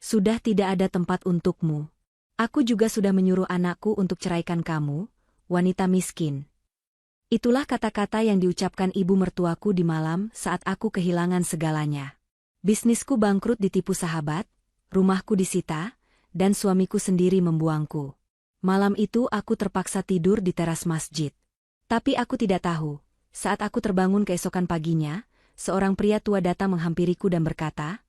Sudah tidak ada tempat untukmu. Aku juga sudah menyuruh anakku untuk ceraikan kamu, wanita miskin. Itulah kata-kata yang diucapkan ibu mertuaku di malam saat aku kehilangan segalanya. Bisnisku bangkrut ditipu sahabat, rumahku disita, dan suamiku sendiri membuangku. Malam itu aku terpaksa tidur di teras masjid. Tapi aku tidak tahu, saat aku terbangun keesokan paginya, seorang pria tua datang menghampiriku dan berkata,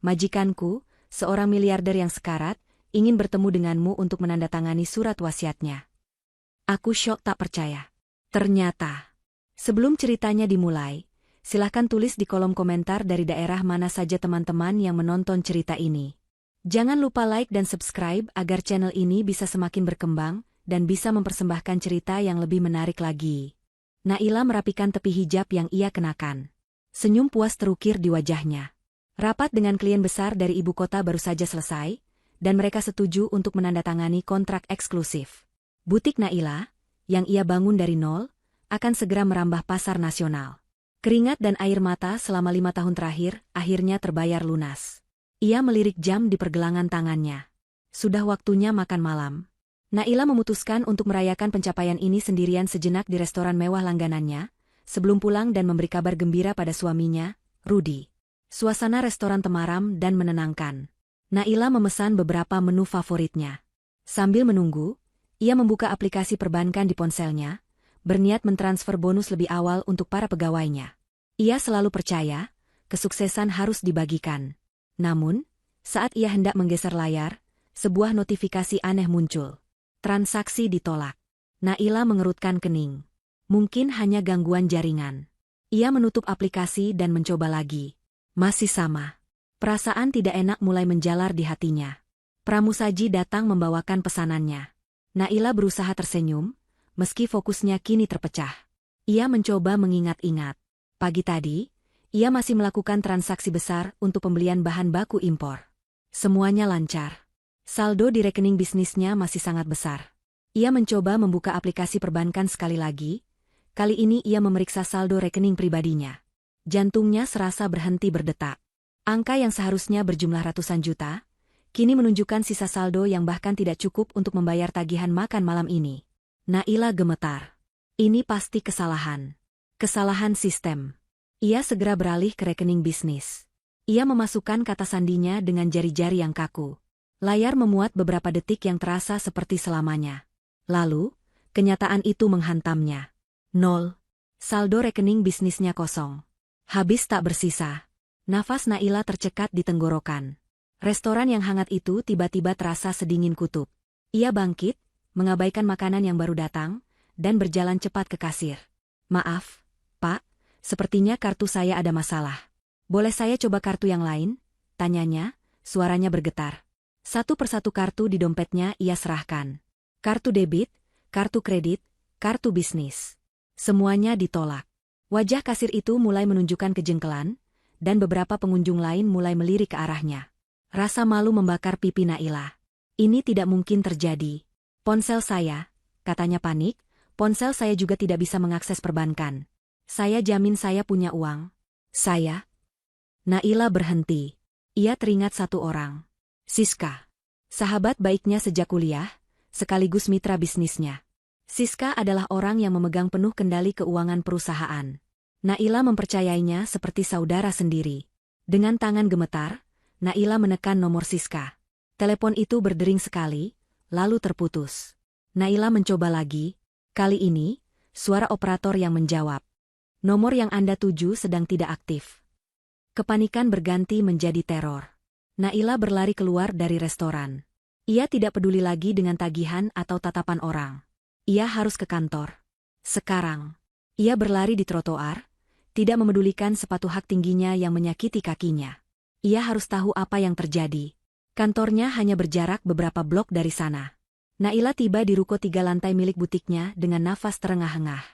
"Majikanku, seorang miliarder yang sekarat, ingin bertemu denganmu untuk menandatangani surat wasiatnya." Aku syok tak percaya. Ternyata, sebelum ceritanya dimulai, silahkan tulis di kolom komentar dari daerah mana saja teman-teman yang menonton cerita ini. Jangan lupa like dan subscribe agar channel ini bisa semakin berkembang dan bisa mempersembahkan cerita yang lebih menarik lagi. Naila merapikan tepi hijab yang ia kenakan. Senyum puas terukir di wajahnya. Rapat dengan klien besar dari ibu kota baru saja selesai, dan mereka setuju untuk menandatangani kontrak eksklusif. Butik Naila, yang ia bangun dari nol, akan segera merambah pasar nasional. Keringat dan air mata selama 5 tahun terakhir akhirnya terbayar lunas. Ia melirik jam di pergelangan tangannya. Sudah waktunya makan malam. Naila memutuskan untuk merayakan pencapaian ini sendirian sejenak di restoran mewah langganannya, sebelum pulang dan memberi kabar gembira pada suaminya, Rudy. Suasana restoran temaram dan menenangkan. Naila memesan beberapa menu favoritnya. Sambil menunggu, ia membuka aplikasi perbankan di ponselnya, berniat mentransfer bonus lebih awal untuk para pegawainya. Ia selalu percaya, kesuksesan harus dibagikan. Namun, saat ia hendak menggeser layar, sebuah notifikasi aneh muncul. Transaksi ditolak. Naila mengerutkan kening. Mungkin hanya gangguan jaringan. Ia menutup aplikasi dan mencoba lagi. Masih sama. Perasaan tidak enak mulai menjalar di hatinya. Pramusaji datang membawakan pesanannya. Naila berusaha tersenyum, meski fokusnya kini terpecah. Ia mencoba mengingat-ingat. Pagi tadi, ia masih melakukan transaksi besar untuk pembelian bahan baku impor. Semuanya lancar. Saldo di rekening bisnisnya masih sangat besar. Ia mencoba membuka aplikasi perbankan sekali lagi. Kali ini ia memeriksa saldo rekening pribadinya. Jantungnya serasa berhenti berdetak. Angka yang seharusnya berjumlah ratusan juta, kini menunjukkan sisa saldo yang bahkan tidak cukup untuk membayar tagihan makan malam ini. Naila gemetar. Ini pasti kesalahan. Kesalahan sistem. Ia segera beralih ke rekening bisnis. Ia memasukkan kata sandinya dengan jari-jari yang kaku. Layar memuat beberapa detik yang terasa seperti selamanya. Lalu, kenyataan itu menghantamnya. 0. Saldo rekening bisnisnya kosong. Habis tak bersisa. Nafas Naila tercekat di tenggorokan. Restoran yang hangat itu tiba-tiba terasa sedingin kutub. Ia bangkit, mengabaikan makanan yang baru datang, dan berjalan cepat ke kasir. "Maaf, Pak, sepertinya kartu saya ada masalah. Boleh saya coba kartu yang lain?" tanyanya, suaranya bergetar. Satu persatu kartu di dompetnya ia serahkan. Kartu debit, kartu kredit, kartu bisnis. Semuanya ditolak. Wajah kasir itu mulai menunjukkan kejengkelan, dan beberapa pengunjung lain mulai melirik ke arahnya. Rasa malu membakar pipi Naila. Ini tidak mungkin terjadi. "Ponsel saya," katanya panik, "ponsel saya juga tidak bisa mengakses perbankan. Saya jamin saya punya uang." "Saya?" Naila berhenti. Ia teringat satu orang. Siska. Sahabat baiknya sejak kuliah, sekaligus mitra bisnisnya. Siska adalah orang yang memegang penuh kendali keuangan perusahaan. Naila mempercayainya seperti saudara sendiri. Dengan tangan gemetar, Naila menekan nomor Siska. Telepon itu berdering sekali, lalu terputus. Naila mencoba lagi. Kali ini, suara operator yang menjawab. "Nomor yang Anda tuju sedang tidak aktif." Kepanikan berganti menjadi teror. Naila berlari keluar dari restoran. Ia tidak peduli lagi dengan tagihan atau tatapan orang. Ia harus ke kantor. Sekarang. Ia berlari di trotoar, tidak memedulikan sepatu hak tingginya yang menyakiti kakinya. Ia harus tahu apa yang terjadi. Kantornya hanya berjarak beberapa blok dari sana. Naila tiba di ruko 3 lantai milik butiknya dengan nafas terengah-engah.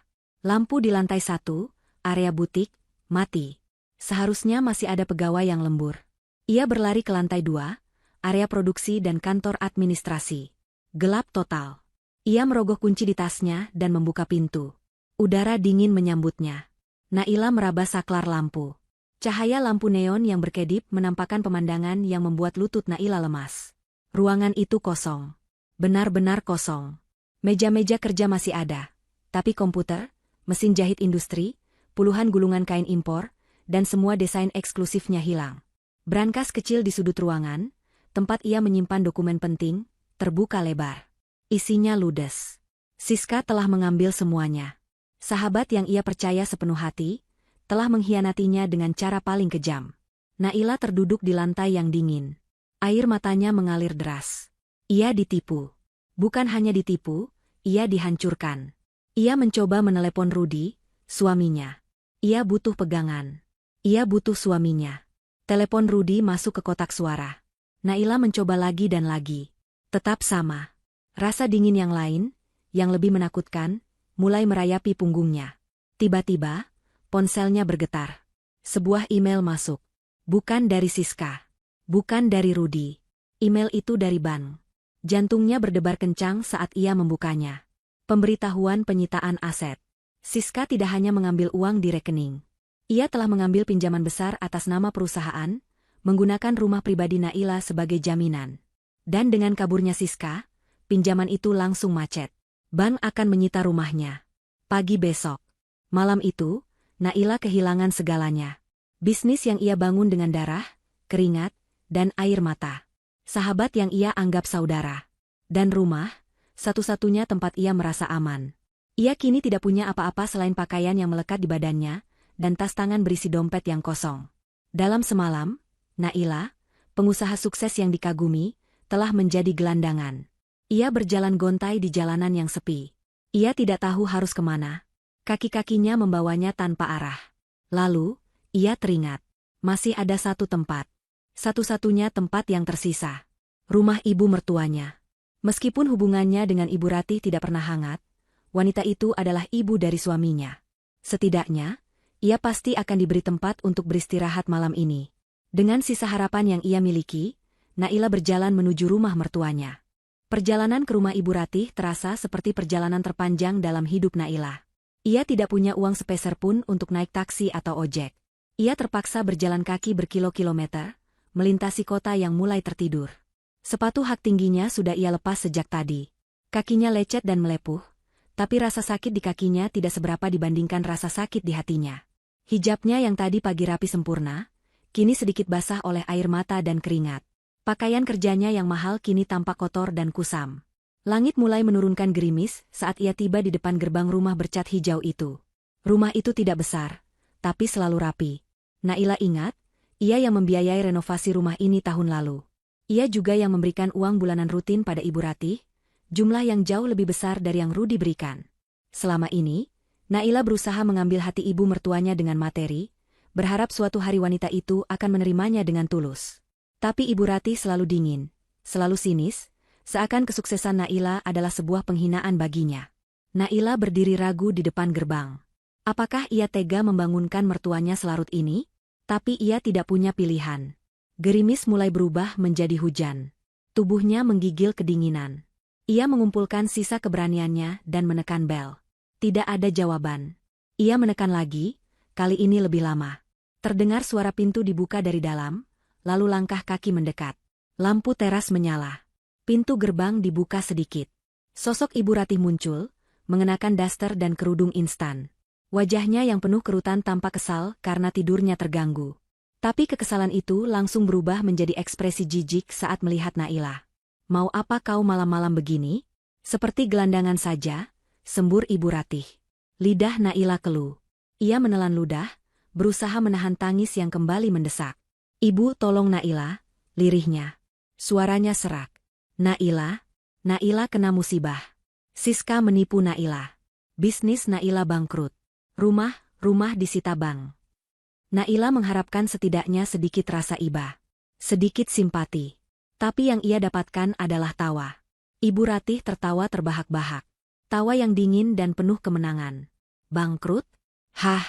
Lampu di lantai 1, area butik, mati. Seharusnya masih ada pegawai yang lembur. Ia berlari ke lantai 2, area produksi dan kantor administrasi. Gelap total. Ia merogoh kunci di tasnya dan membuka pintu. Udara dingin menyambutnya. Naila meraba saklar lampu. Cahaya lampu neon yang berkedip menampakkan pemandangan yang membuat lutut Naila lemas. Ruangan itu kosong. Benar-benar kosong. Meja-meja kerja masih ada. Tapi komputer, mesin jahit industri, puluhan gulungan kain impor, dan semua desain eksklusifnya hilang. Brankas kecil di sudut ruangan, tempat ia menyimpan dokumen penting, terbuka lebar. Isinya ludes. Siska telah mengambil semuanya. Sahabat yang ia percaya sepenuh hati, telah mengkhianatinya dengan cara paling kejam. Naila terduduk di lantai yang dingin. Air matanya mengalir deras. Ia ditipu. Bukan hanya ditipu, ia dihancurkan. Ia mencoba menelepon Rudi, suaminya. Ia butuh pegangan. Ia butuh suaminya. Telepon Rudi masuk ke kotak suara. Naila mencoba lagi dan lagi. Tetap sama. Rasa dingin yang lain, yang lebih menakutkan, mulai merayapi punggungnya. Tiba-tiba, ponselnya bergetar. Sebuah email masuk. Bukan dari Siska. Bukan dari Rudi. Email itu dari bank. Jantungnya berdebar kencang saat ia membukanya. Pemberitahuan penyitaan aset. Siska tidak hanya mengambil uang di rekening. Ia telah mengambil pinjaman besar atas nama perusahaan, menggunakan rumah pribadi Naila sebagai jaminan. Dan dengan kaburnya Siska, pinjaman itu langsung macet. Bank akan menyita rumahnya. Pagi besok. Malam itu, Naila kehilangan segalanya. Bisnis yang ia bangun dengan darah, keringat, dan air mata. Sahabat yang ia anggap saudara. Dan rumah, satu-satunya tempat ia merasa aman. Ia kini tidak punya apa-apa selain pakaian yang melekat di badannya, dan tas tangan berisi dompet yang kosong. Dalam semalam, Naila, pengusaha sukses yang dikagumi, telah menjadi gelandangan. Ia berjalan gontai di jalanan yang sepi. Ia tidak tahu harus kemana. Kaki-kakinya membawanya tanpa arah. Lalu, ia teringat. Masih ada satu tempat. Satu-satunya tempat yang tersisa. Rumah ibu mertuanya. Meskipun hubungannya dengan Ibu Ratih tidak pernah hangat, wanita itu adalah ibu dari suaminya. Setidaknya, ia pasti akan diberi tempat untuk beristirahat malam ini. Dengan sisa harapan yang ia miliki, Naila berjalan menuju rumah mertuanya. Perjalanan ke rumah Ibu Ratih terasa seperti perjalanan terpanjang dalam hidup Naila. Ia tidak punya uang sepeser pun untuk naik taksi atau ojek. Ia terpaksa berjalan kaki berkilo-kilometer, melintasi kota yang mulai tertidur. Sepatu hak tingginya sudah ia lepas sejak tadi. Kakinya lecet dan melepuh, tapi rasa sakit di kakinya tidak seberapa dibandingkan rasa sakit di hatinya. Hijabnya yang tadi pagi rapi sempurna, kini sedikit basah oleh air mata dan keringat. Pakaian kerjanya yang mahal kini tampak kotor dan kusam. Langit mulai menurunkan gerimis saat ia tiba di depan gerbang rumah bercat hijau itu. Rumah itu tidak besar, tapi selalu rapi. Naila ingat, ia yang membiayai renovasi rumah ini tahun lalu. Ia juga yang memberikan uang bulanan rutin pada Ibu Ratih, jumlah yang jauh lebih besar dari yang Rudi berikan. Selama ini, Naila berusaha mengambil hati ibu mertuanya dengan materi, berharap suatu hari wanita itu akan menerimanya dengan tulus. Tapi Ibu Ratih selalu dingin, selalu sinis, seakan kesuksesan Naila adalah sebuah penghinaan baginya. Naila berdiri ragu di depan gerbang. Apakah ia tega membangunkan mertuanya selarut ini? Tapi ia tidak punya pilihan. Gerimis mulai berubah menjadi hujan. Tubuhnya menggigil kedinginan. Ia mengumpulkan sisa keberaniannya dan menekan bel. Tidak ada jawaban. Ia menekan lagi, kali ini lebih lama. Terdengar suara pintu dibuka dari dalam, lalu langkah kaki mendekat. Lampu teras menyala. Pintu gerbang dibuka sedikit. Sosok Ibu Ratih muncul, mengenakan daster dan kerudung instan. Wajahnya yang penuh kerutan tampak kesal karena tidurnya terganggu. Tapi kekesalan itu langsung berubah menjadi ekspresi jijik saat melihat Naila. "Mau apa kau malam-malam begini?" Seperti gelandangan saja, sembur Ibu Ratih. Lidah Naila keluh. Ia menelan ludah, berusaha menahan tangis yang kembali mendesak. "Ibu, tolong Naila," lirihnya. Suaranya serak. "Naila, Naila kena musibah. Siska menipu Naila. Bisnis Naila bangkrut. Rumah disita bank." Naila mengharapkan setidaknya sedikit rasa iba. Sedikit simpati. Tapi yang ia dapatkan adalah tawa. Ibu Ratih tertawa terbahak-bahak. Tawa yang dingin dan penuh kemenangan. "Bangkrut? Hah,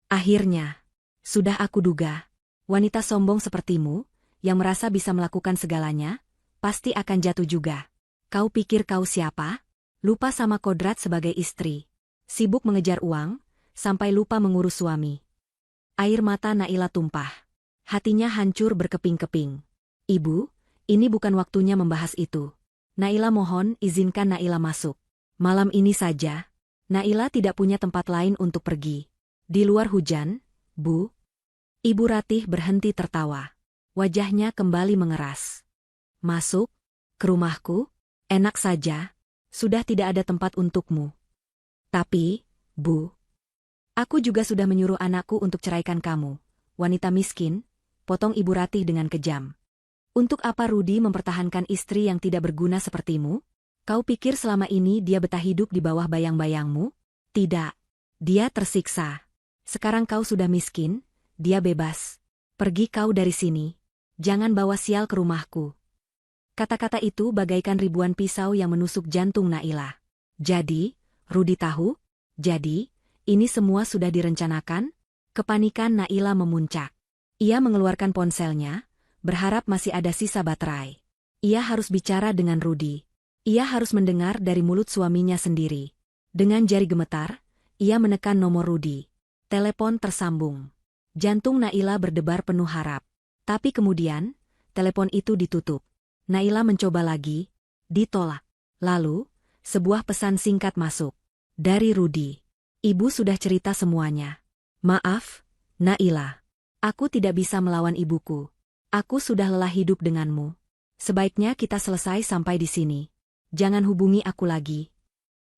akhirnya. Sudah aku duga. Wanita sombong sepertimu, yang merasa bisa melakukan segalanya, pasti akan jatuh juga. Kau pikir kau siapa? Lupa sama kodrat sebagai istri. Sibuk mengejar uang, sampai lupa mengurus suami. Air mata Naila tumpah. Hatinya hancur berkeping-keping. Ibu, ini bukan waktunya membahas itu. Naila mohon izinkan Naila masuk. Malam ini saja. Naila tidak punya tempat lain untuk pergi. Di luar hujan, Bu. Ibu Ratih berhenti tertawa. Wajahnya kembali mengeras. Masuk? Ke rumahku? Enak saja. Sudah tidak ada tempat untukmu. Tapi, Bu, aku juga sudah menyuruh anakku untuk ceraikan kamu. Wanita miskin, potong Ibu Ratih dengan kejam. Untuk apa Rudi mempertahankan istri yang tidak berguna sepertimu? Kau pikir selama ini dia betah hidup di bawah bayang-bayangmu? Tidak. Dia tersiksa. Sekarang kau sudah miskin, dia bebas. Pergi kau dari sini. Jangan bawa sial ke rumahku. Kata-kata itu bagaikan ribuan pisau yang menusuk jantung Naila. Jadi, Rudi tahu? Jadi, ini semua sudah direncanakan? Kepanikan Naila memuncak. Ia mengeluarkan ponselnya, berharap masih ada sisa baterai. Ia harus bicara dengan Rudi. Ia harus mendengar dari mulut suaminya sendiri. Dengan jari gemetar, ia menekan nomor Rudi. Telepon tersambung. Jantung Naila berdebar penuh harap. Tapi kemudian, telepon itu ditutup. Naila mencoba lagi, ditolak. Lalu, sebuah pesan singkat masuk. Dari Rudi. Ibu sudah cerita semuanya. Maaf, Naila. Aku tidak bisa melawan ibuku. Aku sudah lelah hidup denganmu. Sebaiknya kita selesai sampai di sini. Jangan hubungi aku lagi.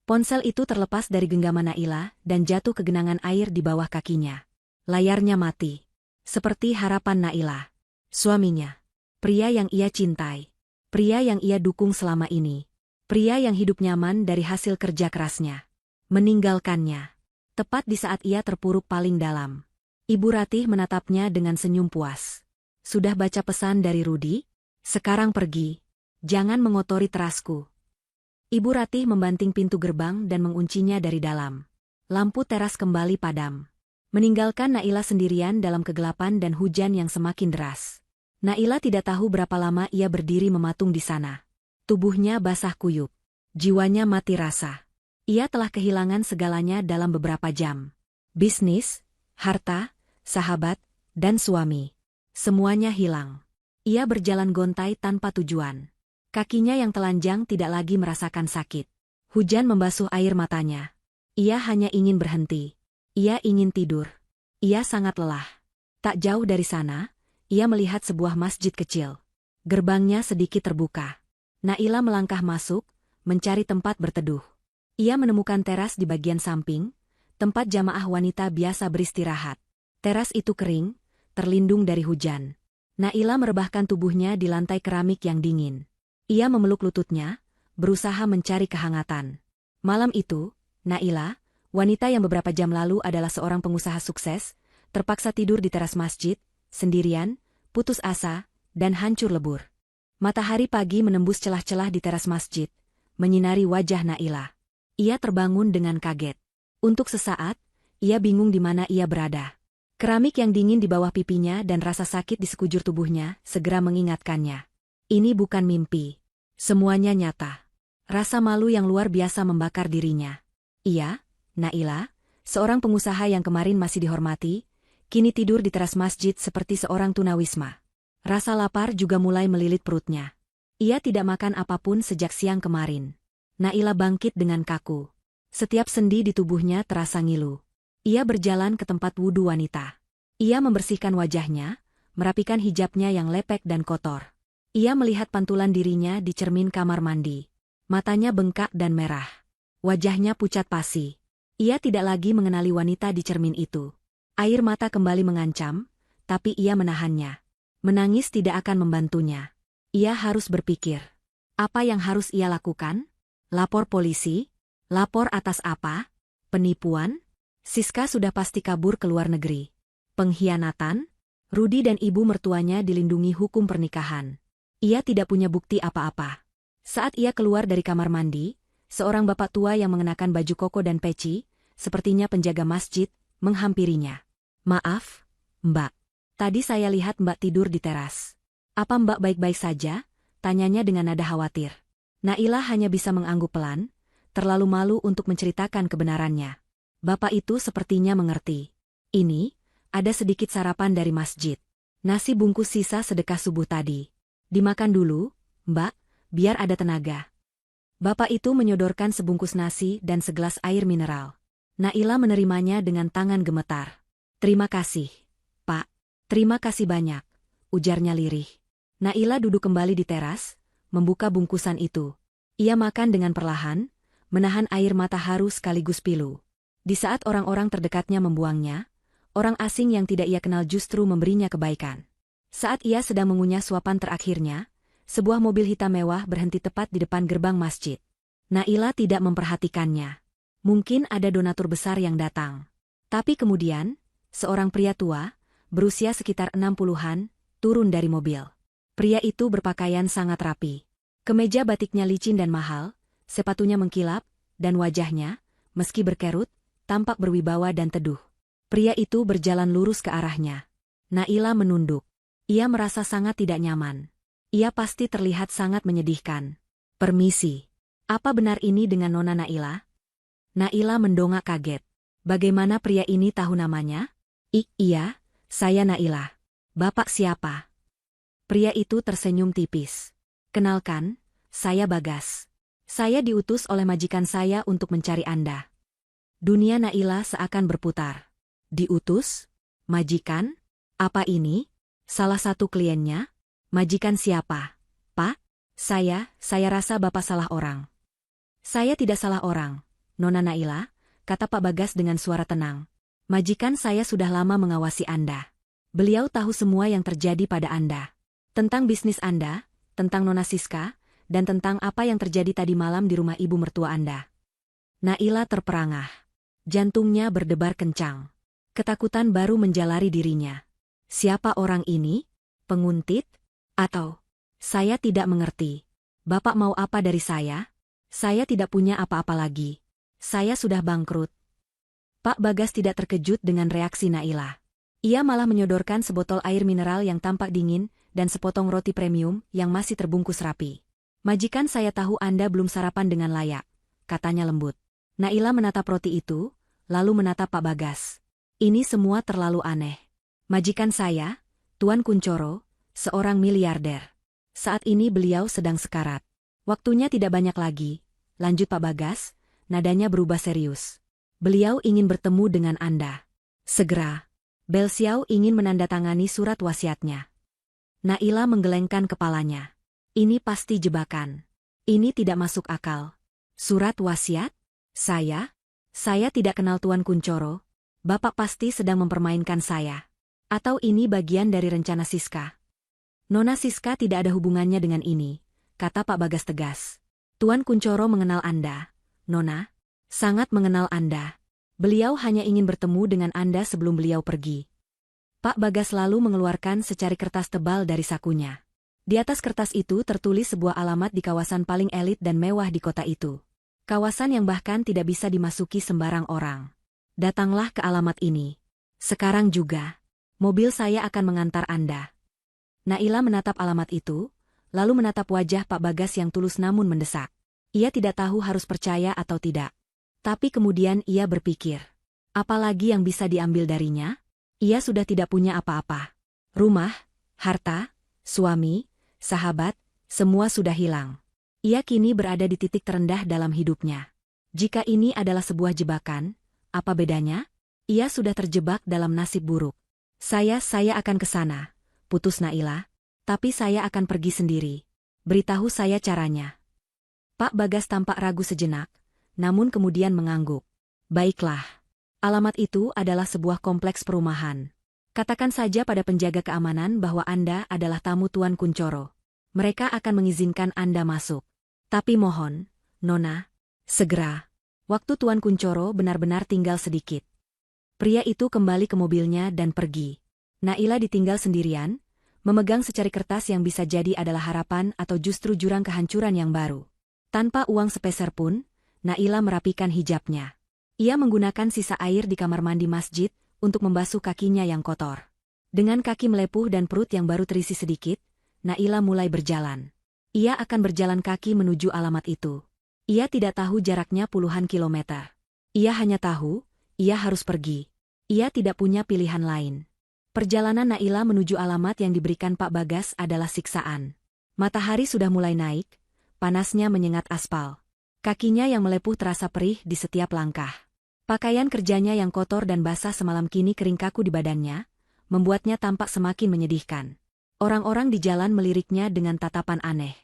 Ponsel itu terlepas dari genggaman Naila dan jatuh ke genangan air di bawah kakinya. Layarnya mati. Seperti harapan Naila. Suaminya. Pria yang ia cintai. Pria yang ia dukung selama ini. Pria yang hidup nyaman dari hasil kerja kerasnya. Meninggalkannya. Tepat di saat ia terpuruk paling dalam. Ibu Ratih menatapnya dengan senyum puas. Sudah baca pesan dari Rudi? Sekarang pergi. Jangan mengotori terasku. Ibu Ratih membanting pintu gerbang dan menguncinya dari dalam. Lampu teras kembali padam. Meninggalkan Naila sendirian dalam kegelapan dan hujan yang semakin deras. Naila tidak tahu berapa lama ia berdiri mematung di sana. Tubuhnya basah kuyup. Jiwanya mati rasa. Ia telah kehilangan segalanya dalam beberapa jam. Bisnis, harta, sahabat, dan suami. Semuanya hilang. Ia berjalan gontai tanpa tujuan. Kakinya yang telanjang tidak lagi merasakan sakit. Hujan membasuh air matanya. Ia hanya ingin berhenti. Ia ingin tidur. Ia sangat lelah. Tak jauh dari sana, ia melihat sebuah masjid kecil. Gerbangnya sedikit terbuka. Naila melangkah masuk, mencari tempat berteduh. Ia menemukan teras di bagian samping, tempat jamaah wanita biasa beristirahat. Teras itu kering, terlindung dari hujan. Naila merebahkan tubuhnya di lantai keramik yang dingin. Ia memeluk lututnya, berusaha mencari kehangatan. Malam itu, Naila, wanita yang beberapa jam lalu adalah seorang pengusaha sukses, terpaksa tidur di teras masjid, sendirian, putus asa, dan hancur lebur. Matahari pagi menembus celah-celah di teras masjid, menyinari wajah Naila. Ia terbangun dengan kaget. Untuk sesaat, ia bingung di mana ia berada. Keramik yang dingin di bawah pipinya dan rasa sakit di sekujur tubuhnya segera mengingatkannya. Ini bukan mimpi. Semuanya nyata. Rasa malu yang luar biasa membakar dirinya. Ia, Naila, seorang pengusaha yang kemarin masih dihormati, kini tidur di teras masjid seperti seorang tunawisma. Rasa lapar juga mulai melilit perutnya. Ia tidak makan apapun sejak siang kemarin. Naila bangkit dengan kaku. Setiap sendi di tubuhnya terasa ngilu. Ia berjalan ke tempat wudu wanita. Ia membersihkan wajahnya, merapikan hijabnya yang lepek dan kotor. Ia melihat pantulan dirinya di cermin kamar mandi. Matanya bengkak dan merah. Wajahnya pucat pasi. Ia tidak lagi mengenali wanita di cermin itu. Air mata kembali mengancam, tapi ia menahannya. Menangis tidak akan membantunya. Ia harus berpikir. Apa yang harus ia lakukan? Lapor polisi? Lapor atas apa? Penipuan? Siska sudah pasti kabur ke luar negeri. Pengkhianatan? Rudi dan ibu mertuanya dilindungi hukum pernikahan. Ia tidak punya bukti apa-apa. Saat ia keluar dari kamar mandi, seorang bapak tua yang mengenakan baju koko dan peci, sepertinya penjaga masjid, menghampirinya. Maaf, Mbak. Tadi saya lihat Mbak tidur di teras. Apa Mbak baik-baik saja? Tanyanya dengan nada khawatir. Naila hanya bisa mengangguk pelan, terlalu malu untuk menceritakan kebenarannya. Bapak itu sepertinya mengerti. Ini, Ada sedikit sarapan dari masjid. Nasi bungkus sisa sedekah subuh tadi. Dimakan dulu, Mbak, biar ada tenaga. Bapak itu menyodorkan sebungkus nasi dan segelas air mineral. Naila menerimanya dengan tangan gemetar. Terima kasih, Pak. Terima kasih banyak, ujarnya lirih. Naila duduk kembali di teras, membuka bungkusan itu. Ia makan dengan perlahan, menahan air mata haru sekaligus pilu. Di saat orang-orang terdekatnya membuangnya, orang asing yang tidak ia kenal justru memberinya kebaikan. Saat ia sedang mengunyah suapan terakhirnya, sebuah mobil hitam mewah berhenti tepat di depan gerbang masjid. Naila tidak memperhatikannya. Mungkin ada donatur besar yang datang. Tapi kemudian, seorang pria tua, berusia sekitar 60-an, turun dari mobil. Pria itu berpakaian sangat rapi. Kemeja batiknya licin dan mahal, sepatunya mengkilap, dan wajahnya, meski berkerut, tampak berwibawa dan teduh. Pria itu berjalan lurus ke arahnya. Naila menunduk. Ia merasa sangat tidak nyaman. Ia pasti terlihat sangat menyedihkan. Permisi. Apa benar ini dengan Nona Naila? Naila mendongak kaget. Bagaimana pria ini tahu namanya? Iya, saya Naila. Bapak siapa? Pria itu tersenyum tipis. Kenalkan, saya Bagas. Saya diutus oleh majikan saya untuk mencari Anda. Dunia Naila seakan berputar. Diutus? Majikan? Apa ini? Salah satu kliennya? Majikan siapa? Pak? Saya rasa Bapak salah orang. Saya tidak salah orang, Nona Naila, kata Pak Bagas dengan suara tenang. Majikan saya sudah lama mengawasi Anda. Beliau tahu semua yang terjadi pada Anda. Tentang bisnis Anda, tentang Nona Siska, dan tentang apa yang terjadi tadi malam di rumah ibu mertua Anda. Naila terperangah. Jantungnya berdebar kencang. Ketakutan baru menjalari dirinya. Siapa orang ini? Penguntit? Atau? Saya tidak mengerti. Bapak mau apa dari saya? Saya tidak punya apa-apa lagi. Saya sudah bangkrut. Pak Bagas tidak terkejut dengan reaksi Naila. Ia malah menyodorkan sebotol air mineral yang tampak dingin dan sepotong roti premium yang masih terbungkus rapi. Majikan saya tahu Anda belum sarapan dengan layak, katanya lembut. Naila menatap roti itu, lalu menatap Pak Bagas. Ini semua terlalu aneh. Majikan saya, Tuan Kuncoro, seorang miliarder. Saat ini beliau sedang sekarat. Waktunya tidak banyak lagi, lanjut Pak Bagas, nadanya berubah serius. Beliau ingin bertemu dengan Anda. Segera. Bel Xiao ingin menandatangani surat wasiatnya. Naila menggelengkan kepalanya. Ini pasti jebakan. Ini tidak masuk akal. Surat wasiat? Saya tidak kenal Tuan Kuncoro. Bapak pasti sedang mempermainkan saya. Atau ini bagian dari rencana Siska? Nona Siska tidak ada hubungannya dengan ini, kata Pak Bagas tegas. Tuan Kuncoro mengenal Anda, Nona. Sangat mengenal Anda. Beliau hanya ingin bertemu dengan Anda sebelum beliau pergi. Pak Bagas lalu mengeluarkan secari kertas tebal dari sakunya. Di atas kertas itu tertulis sebuah alamat di kawasan paling elit dan mewah di kota itu. Kawasan yang bahkan tidak bisa dimasuki sembarang orang. Datanglah ke alamat ini. Sekarang juga. Mobil saya akan mengantar Anda. Naila menatap alamat itu, lalu menatap wajah Pak Bagas yang tulus namun mendesak. Ia tidak tahu harus percaya atau tidak. Tapi kemudian ia berpikir. Apalagi yang bisa diambil darinya? Ia sudah tidak punya apa-apa. Rumah, harta, suami, sahabat, semua sudah hilang. Ia kini berada di titik terendah dalam hidupnya. Jika ini adalah sebuah jebakan, apa bedanya? Ia sudah terjebak dalam nasib buruk. Saya akan ke sana, putus Naila. Tapi saya akan pergi sendiri. Beritahu saya caranya. Pak Bagas tampak ragu sejenak, namun kemudian mengangguk. Baiklah. Alamat itu adalah sebuah kompleks perumahan. Katakan saja pada penjaga keamanan bahwa Anda adalah tamu Tuan Kuncoro. Mereka akan mengizinkan Anda masuk. Tapi mohon, Nona, segera. Waktu Tuan Kuncoro benar-benar tinggal sedikit. Pria itu kembali ke mobilnya dan pergi. Naila ditinggal sendirian, memegang secari kertas yang bisa jadi adalah harapan atau justru jurang kehancuran yang baru. Tanpa uang sepeser pun, Naila merapikan hijabnya. Ia menggunakan sisa air di kamar mandi masjid untuk membasuh kakinya yang kotor. Dengan kaki melepuh dan perut yang baru terisi sedikit, Naila mulai berjalan. Ia akan berjalan kaki menuju alamat itu. Ia tidak tahu jaraknya puluhan kilometer. Ia hanya tahu, ia harus pergi. Ia tidak punya pilihan lain. Perjalanan Naila menuju alamat yang diberikan Pak Bagas adalah siksaan. Matahari sudah mulai naik, panasnya menyengat aspal. Kakinya yang melepuh terasa perih di setiap langkah. Pakaian kerjanya yang kotor dan basah semalam kini kering kaku di badannya, membuatnya tampak semakin menyedihkan. Orang-orang di jalan meliriknya dengan tatapan aneh.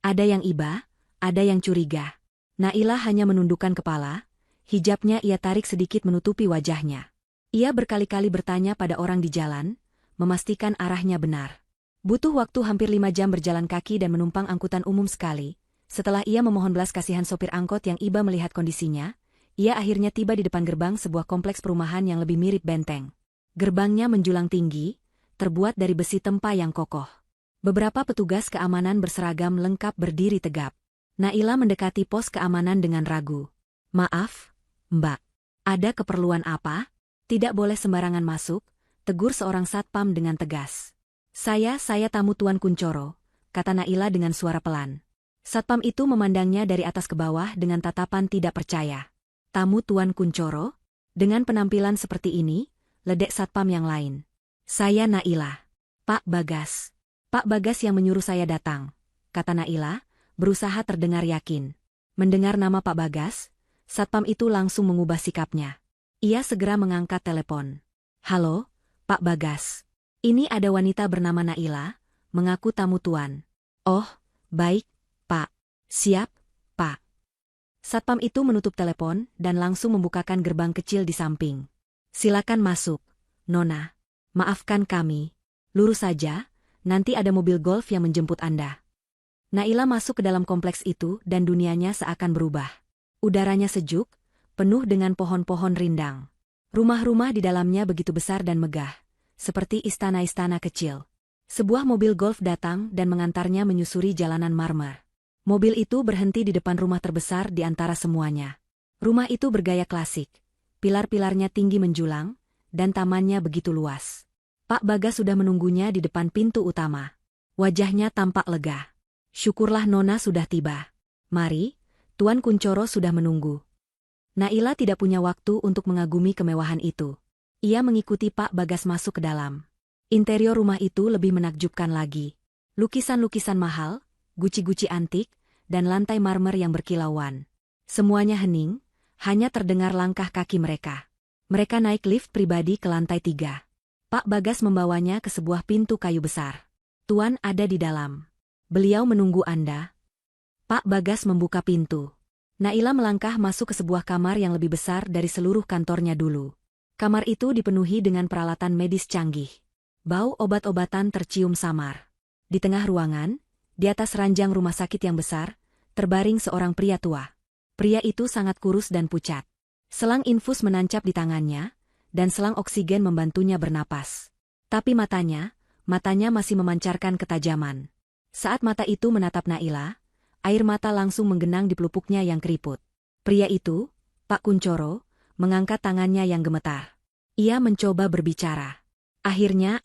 Ada yang iba, ada yang curiga. Naila hanya menundukkan kepala, hijabnya ia tarik sedikit menutupi wajahnya. Ia berkali-kali bertanya pada orang di jalan, memastikan arahnya benar. Butuh waktu hampir 5 jam berjalan kaki dan menumpang angkutan umum sekali. Setelah ia memohon belas kasihan sopir angkot yang iba melihat kondisinya, ia akhirnya tiba di depan gerbang sebuah kompleks perumahan yang lebih mirip benteng. Gerbangnya menjulang tinggi, terbuat dari besi tempa yang kokoh. Beberapa petugas keamanan berseragam lengkap berdiri tegap. Naila mendekati pos keamanan dengan ragu. "Maaf, Mbak. Ada keperluan apa?" "Tidak boleh sembarangan masuk," tegur seorang satpam dengan tegas. Saya tamu Tuan Kuncoro," kata Naila dengan suara pelan. Satpam itu memandangnya dari atas ke bawah dengan tatapan tidak percaya. "Tamu Tuan Kuncoro?" Dengan penampilan seperti ini, ledek satpam yang lain. "Saya Naila. Pak Bagas." "Pak Bagas yang menyuruh saya datang," kata Naila, berusaha terdengar yakin. Mendengar nama Pak Bagas, satpam itu langsung mengubah sikapnya. Ia segera mengangkat telepon. "Halo, Pak Bagas. Ini ada wanita bernama Naila, mengaku tamu Tuan." "Oh, baik, Pak. Siap, Pak." Satpam itu menutup telepon dan langsung membukakan gerbang kecil di samping. "Silakan masuk, Nona. Maafkan kami. Lurus saja, nanti ada mobil golf yang menjemput Anda." Naila masuk ke dalam kompleks itu dan dunianya seakan berubah. Udaranya sejuk, penuh dengan pohon-pohon rindang. Rumah-rumah di dalamnya begitu besar dan megah, seperti istana-istana kecil. Sebuah mobil golf datang dan mengantarnya menyusuri jalanan marmer. Mobil itu berhenti di depan rumah terbesar di antara semuanya. Rumah itu bergaya klasik. Pilar-pilarnya tinggi menjulang, dan tamannya begitu luas. Pak Bagas sudah menunggunya di depan pintu utama. Wajahnya tampak lega. "Syukurlah Nona sudah tiba. Mari, Tuan Kuncoro sudah menunggu." Naila tidak punya waktu untuk mengagumi kemewahan itu. Ia mengikuti Pak Bagas masuk ke dalam. Interior rumah itu lebih menakjubkan lagi. Lukisan-lukisan mahal, guci-guci antik, dan lantai marmer yang berkilauan. Semuanya hening, hanya terdengar langkah kaki mereka. Mereka naik lift pribadi ke lantai 3. Pak Bagas membawanya ke sebuah pintu kayu besar. "Tuan ada di dalam. Beliau menunggu Anda." Pak Bagas membuka pintu. Naila melangkah masuk ke sebuah kamar yang lebih besar dari seluruh kantornya dulu. Kamar itu dipenuhi dengan peralatan medis canggih. Bau obat-obatan tercium samar. Di tengah ruangan, di atas ranjang rumah sakit yang besar, terbaring seorang pria tua. Pria itu sangat kurus dan pucat. Selang infus menancap di tangannya, dan selang oksigen membantunya bernapas. Tapi matanya masih memancarkan ketajaman. Saat mata itu menatap Naila, air mata langsung menggenang di pelupuknya yang keriput. Pria itu, Pak Kuncoro, mengangkat tangannya yang gemetar. Ia mencoba berbicara. Akhirnya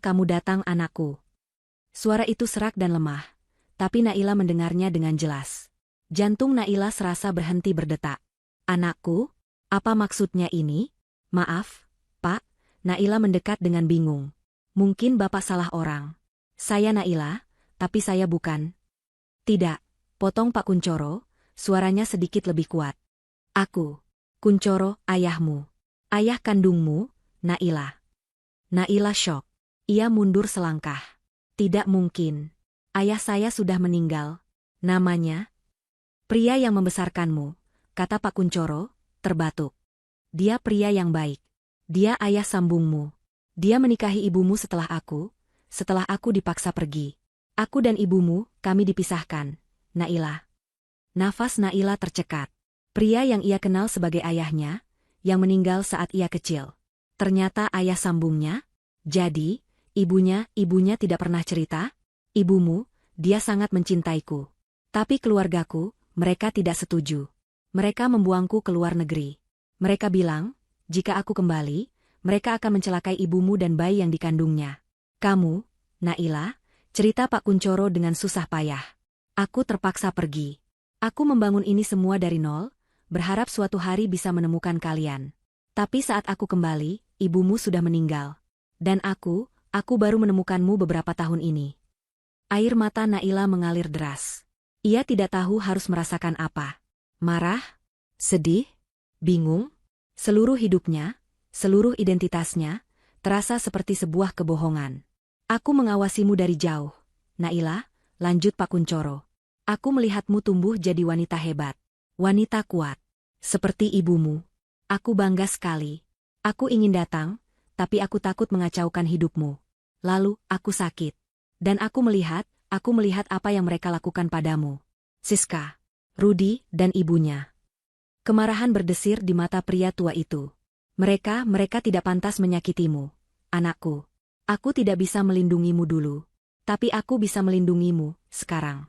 kamu datang anakku." Suara itu serak dan lemah, tapi Naila mendengarnya dengan jelas. Jantung Naila serasa berhenti berdetak. "Anakku? Apa maksudnya ini?" "Maaf, Pak." Naila mendekat dengan bingung. "Mungkin Bapak salah orang. Saya Naila, tapi saya bukan." "Tidak," potong Pak Kuncoro, suaranya sedikit lebih kuat. "Aku, Kuncoro, ayahmu. Ayah kandungmu, Naila." Naila syok. Ia mundur selangkah. "Tidak mungkin. Ayah saya sudah meninggal." "Namanya?" "Pria yang membesarkanmu," kata Pak Kuncoro, terbatuk. "Dia pria yang baik. Dia ayah sambungmu. Dia menikahi ibumu setelah aku dipaksa pergi. Aku dan ibumu, kami dipisahkan, Naila." Nafas Naila tercekat. Pria yang ia kenal sebagai ayahnya, yang meninggal saat ia kecil. Ternyata ayah sambungnya? Jadi, ibunya tidak pernah cerita? "Ibumu, dia sangat mencintaiku. Tapi keluargaku, mereka tidak setuju. Mereka membuangku ke luar negeri. Mereka bilang, jika aku kembali, mereka akan mencelakai ibumu dan bayi yang dikandungnya." "Kamu, Naila," cerita Pak Kuncoro dengan susah payah. "Aku terpaksa pergi. Aku membangun ini semua dari nol, berharap suatu hari bisa menemukan kalian. Tapi saat aku kembali, ibumu sudah meninggal. Dan aku baru menemukanmu beberapa tahun ini. Air mata Naila mengalir deras. Ia tidak tahu harus merasakan apa. Marah? Sedih? Bingung? Seluruh hidupnya, seluruh identitasnya, terasa seperti sebuah kebohongan. Aku mengawasimu dari jauh, Naila, lanjut Pak Kuncoro. Aku melihatmu tumbuh jadi wanita hebat. Wanita kuat. Seperti ibumu. Aku bangga sekali. Aku ingin datang, tapi aku takut mengacaukan hidupmu. Lalu, aku sakit. Dan aku melihat apa yang mereka lakukan padamu. Siska, Rudi, dan ibunya. Kemarahan berdesir di mata pria tua itu. Mereka tidak pantas menyakitimu, anakku. Aku tidak bisa melindungimu dulu. Tapi aku bisa melindungimu, sekarang.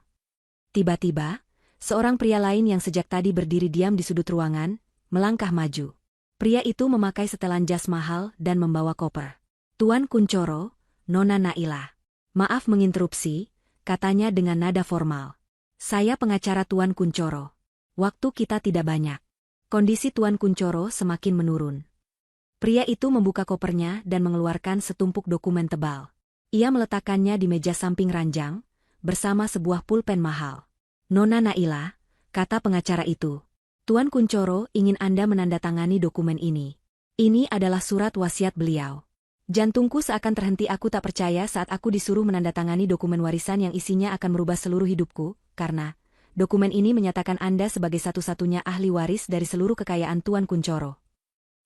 Tiba-tiba, seorang pria lain yang sejak tadi berdiri diam di sudut ruangan, melangkah maju. Pria itu memakai setelan jas mahal dan membawa koper. Tuan Kuncoro, Nona Naila. Maaf menginterupsi, katanya dengan nada formal. Saya pengacara Tuan Kuncoro. Waktu kita tidak banyak. Kondisi Tuan Kuncoro semakin menurun. Pria itu membuka kopernya dan mengeluarkan setumpuk dokumen tebal. Ia meletakkannya di meja samping ranjang, bersama sebuah pulpen mahal. Nona Naila, kata pengacara itu. Tuan Kuncoro ingin Anda menandatangani dokumen ini. Ini adalah surat wasiat beliau. Jantungku seakan terhenti, aku tak percaya saat aku disuruh menandatangani dokumen warisan yang isinya akan merubah seluruh hidupku, karena dokumen ini menyatakan Anda sebagai satu-satunya ahli waris dari seluruh kekayaan Tuan Kuncoro.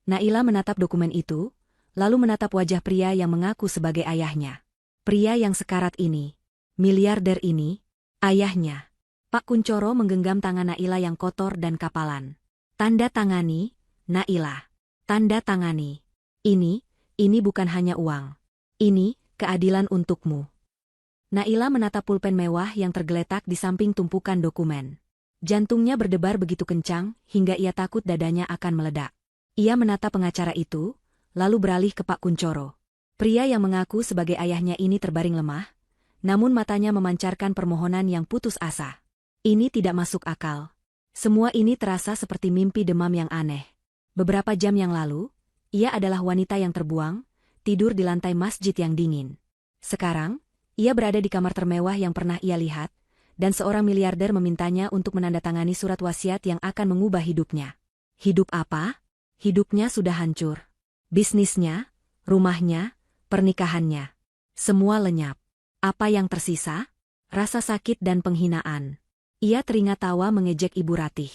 Naila menatap dokumen itu, lalu menatap wajah pria yang mengaku sebagai ayahnya. Pria yang sekarat ini, miliarder ini, ayahnya. Pak Kuncoro menggenggam tangan Naila yang kotor dan kapalan. Tanda tangani, Naila. Tanda tangani. Ini bukan hanya uang. Ini keadilan untukmu. Naila menatap pulpen mewah yang tergeletak di samping tumpukan dokumen. Jantungnya berdebar begitu kencang hingga ia takut dadanya akan meledak. Ia menatap pengacara itu, lalu beralih ke Pak Kuncoro. Pria yang mengaku sebagai ayahnya ini terbaring lemah, namun matanya memancarkan permohonan yang putus asa. Ini tidak masuk akal. Semua ini terasa seperti mimpi demam yang aneh. Beberapa jam yang lalu, ia adalah wanita yang terbuang, tidur di lantai masjid yang dingin. Sekarang, ia berada di kamar termewah yang pernah ia lihat, dan seorang miliarder memintanya untuk menandatangani surat wasiat yang akan mengubah hidupnya. Hidup apa? Hidupnya sudah hancur. Bisnisnya, rumahnya, pernikahannya. Semua lenyap. Apa yang tersisa? Rasa sakit dan penghinaan. Ia teringat tawa mengejek Ibu Ratih.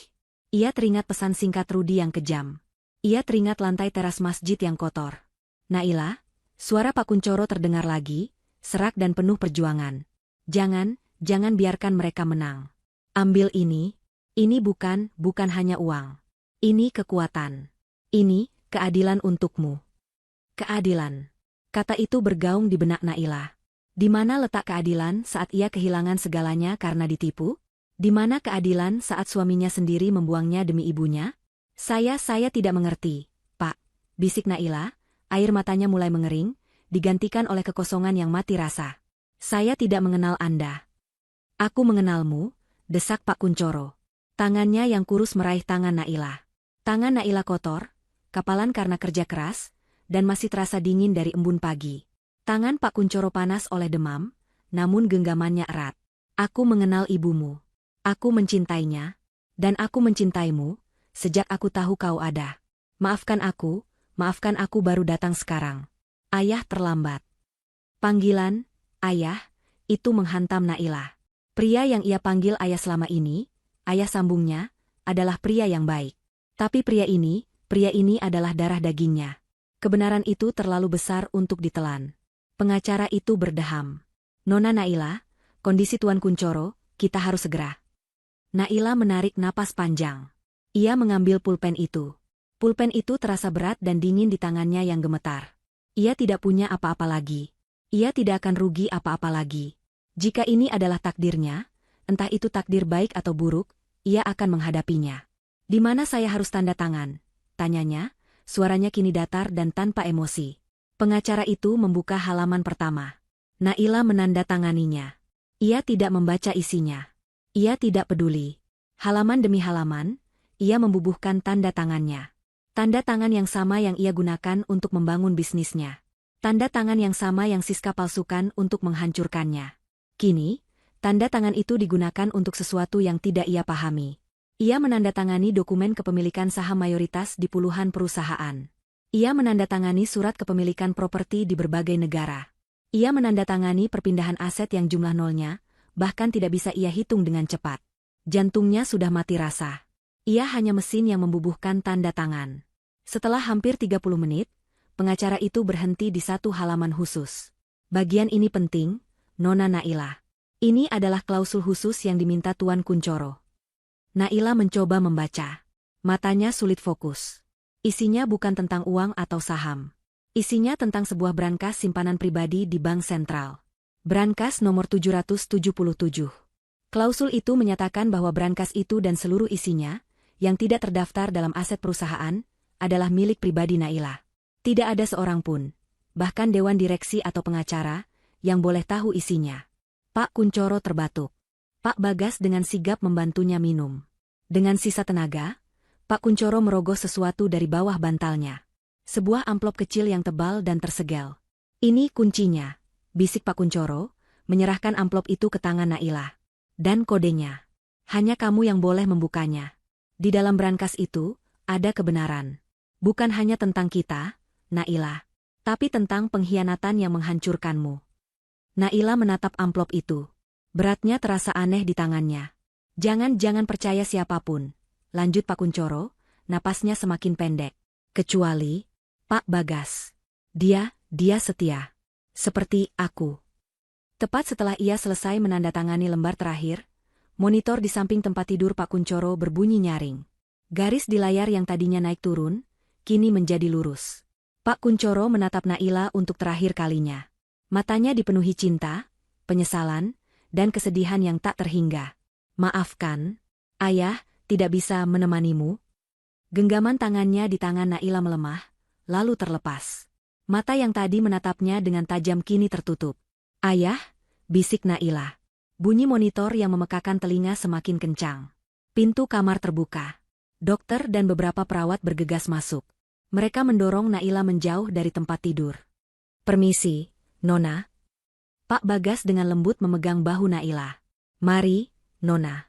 Ia teringat pesan singkat Rudi yang kejam. Ia teringat lantai teras masjid yang kotor. Naila, suara Pak Kuncoro terdengar lagi, serak dan penuh perjuangan. Jangan biarkan mereka menang. Ambil ini bukan hanya uang. Ini kekuatan. Ini keadilan untukmu. Keadilan. Kata itu bergaung di benak Naila. Di mana letak keadilan saat ia kehilangan segalanya karena ditipu? Di mana keadilan saat suaminya sendiri membuangnya demi ibunya? Saya tidak mengerti, Pak, bisik Naila, air matanya mulai mengering, digantikan oleh kekosongan yang mati rasa. Saya tidak mengenal Anda. Aku mengenalmu, desak Pak Kuncoro. Tangannya yang kurus meraih tangan Naila. Tangan Naila kotor, kapalan karena kerja keras, dan masih terasa dingin dari embun pagi. Tangan Pak Kuncoro panas oleh demam, namun genggamannya erat. Aku mengenal ibumu. Aku mencintainya, dan aku mencintaimu, sejak aku tahu kau ada. Maafkan aku baru datang sekarang. Ayah terlambat. Panggilan, ayah, itu menghantam Naila. Pria yang ia panggil ayah selama ini, ayah sambungnya, adalah pria yang baik. Tapi pria ini adalah darah dagingnya. Kebenaran itu terlalu besar untuk ditelan. Pengacara itu berdeham. Nona Naila, kondisi Tuan Kuncoro, kita harus segera. Naila menarik napas panjang. Ia mengambil pulpen itu. Pulpen itu terasa berat dan dingin di tangannya yang gemetar. Ia tidak punya apa-apa lagi. Ia tidak akan rugi apa-apa lagi. Jika ini adalah takdirnya, entah itu takdir baik atau buruk, ia akan menghadapinya. Di mana saya harus tanda tangan? Tanyanya, suaranya kini datar dan tanpa emosi. Pengacara itu membuka halaman pertama. Naila menandatanganinya. Ia tidak membaca isinya. Ia tidak peduli. Halaman demi halaman, ia membubuhkan tanda tangannya. Tanda tangan yang sama yang ia gunakan untuk membangun bisnisnya. Tanda tangan yang sama yang Siska palsukan untuk menghancurkannya. Kini, tanda tangan itu digunakan untuk sesuatu yang tidak ia pahami. Ia menandatangani dokumen kepemilikan saham mayoritas di puluhan perusahaan. Ia menandatangani surat kepemilikan properti di berbagai negara. Ia menandatangani perpindahan aset yang jumlah nolnya, bahkan tidak bisa ia hitung dengan cepat. Jantungnya sudah mati rasa. Ia hanya mesin yang membubuhkan tanda tangan. Setelah hampir 30 menit, pengacara itu berhenti di satu halaman khusus. Bagian ini penting, Nona Naila. Ini adalah klausul khusus yang diminta Tuan Kuncoro. Naila mencoba membaca. Matanya sulit fokus. Isinya bukan tentang uang atau saham. Isinya tentang sebuah brankas simpanan pribadi di Bank Sentral. Brankas nomor 777. Klausul itu menyatakan bahwa brankas itu dan seluruh isinya, yang tidak terdaftar dalam aset perusahaan, adalah milik pribadi Naila. Tidak ada seorang pun, bahkan dewan direksi atau pengacara, yang boleh tahu isinya. Pak Kuncoro terbatuk. Pak Bagas dengan sigap membantunya minum. Dengan sisa tenaga, Pak Kuncoro merogoh sesuatu dari bawah bantalnya. Sebuah amplop kecil yang tebal dan tersegel. Ini kuncinya, bisik Pak Kuncoro, menyerahkan amplop itu ke tangan Naila. Dan kodenya. Hanya kamu yang boleh membukanya. Di dalam brankas itu, ada kebenaran. Bukan hanya tentang kita, Naila, tapi tentang pengkhianatan yang menghancurkanmu. Naila menatap amplop itu. Beratnya terasa aneh di tangannya. Jangan percaya siapapun, lanjut Pak Kuncoro, napasnya semakin pendek. Kecuali Pak Bagas. Dia setia. Seperti aku. Tepat setelah ia selesai menandatangani lembar terakhir, monitor di samping tempat tidur Pak Kuncoro berbunyi nyaring. Garis di layar yang tadinya naik turun, kini menjadi lurus. Pak Kuncoro menatap Naila untuk terakhir kalinya. Matanya dipenuhi cinta, penyesalan, dan kesedihan yang tak terhingga. Maafkan, ayah, tidak bisa menemanimu. Genggaman tangannya di tangan Naila melemah, lalu terlepas. Mata yang tadi menatapnya dengan tajam kini tertutup. Ayah, bisik Naila. Bunyi monitor yang memekakan telinga semakin kencang. Pintu kamar terbuka. Dokter dan beberapa perawat bergegas masuk. Mereka mendorong Naila menjauh dari tempat tidur. Permisi, Nona. Pak Bagas dengan lembut memegang bahu Naila. Mari, Nona.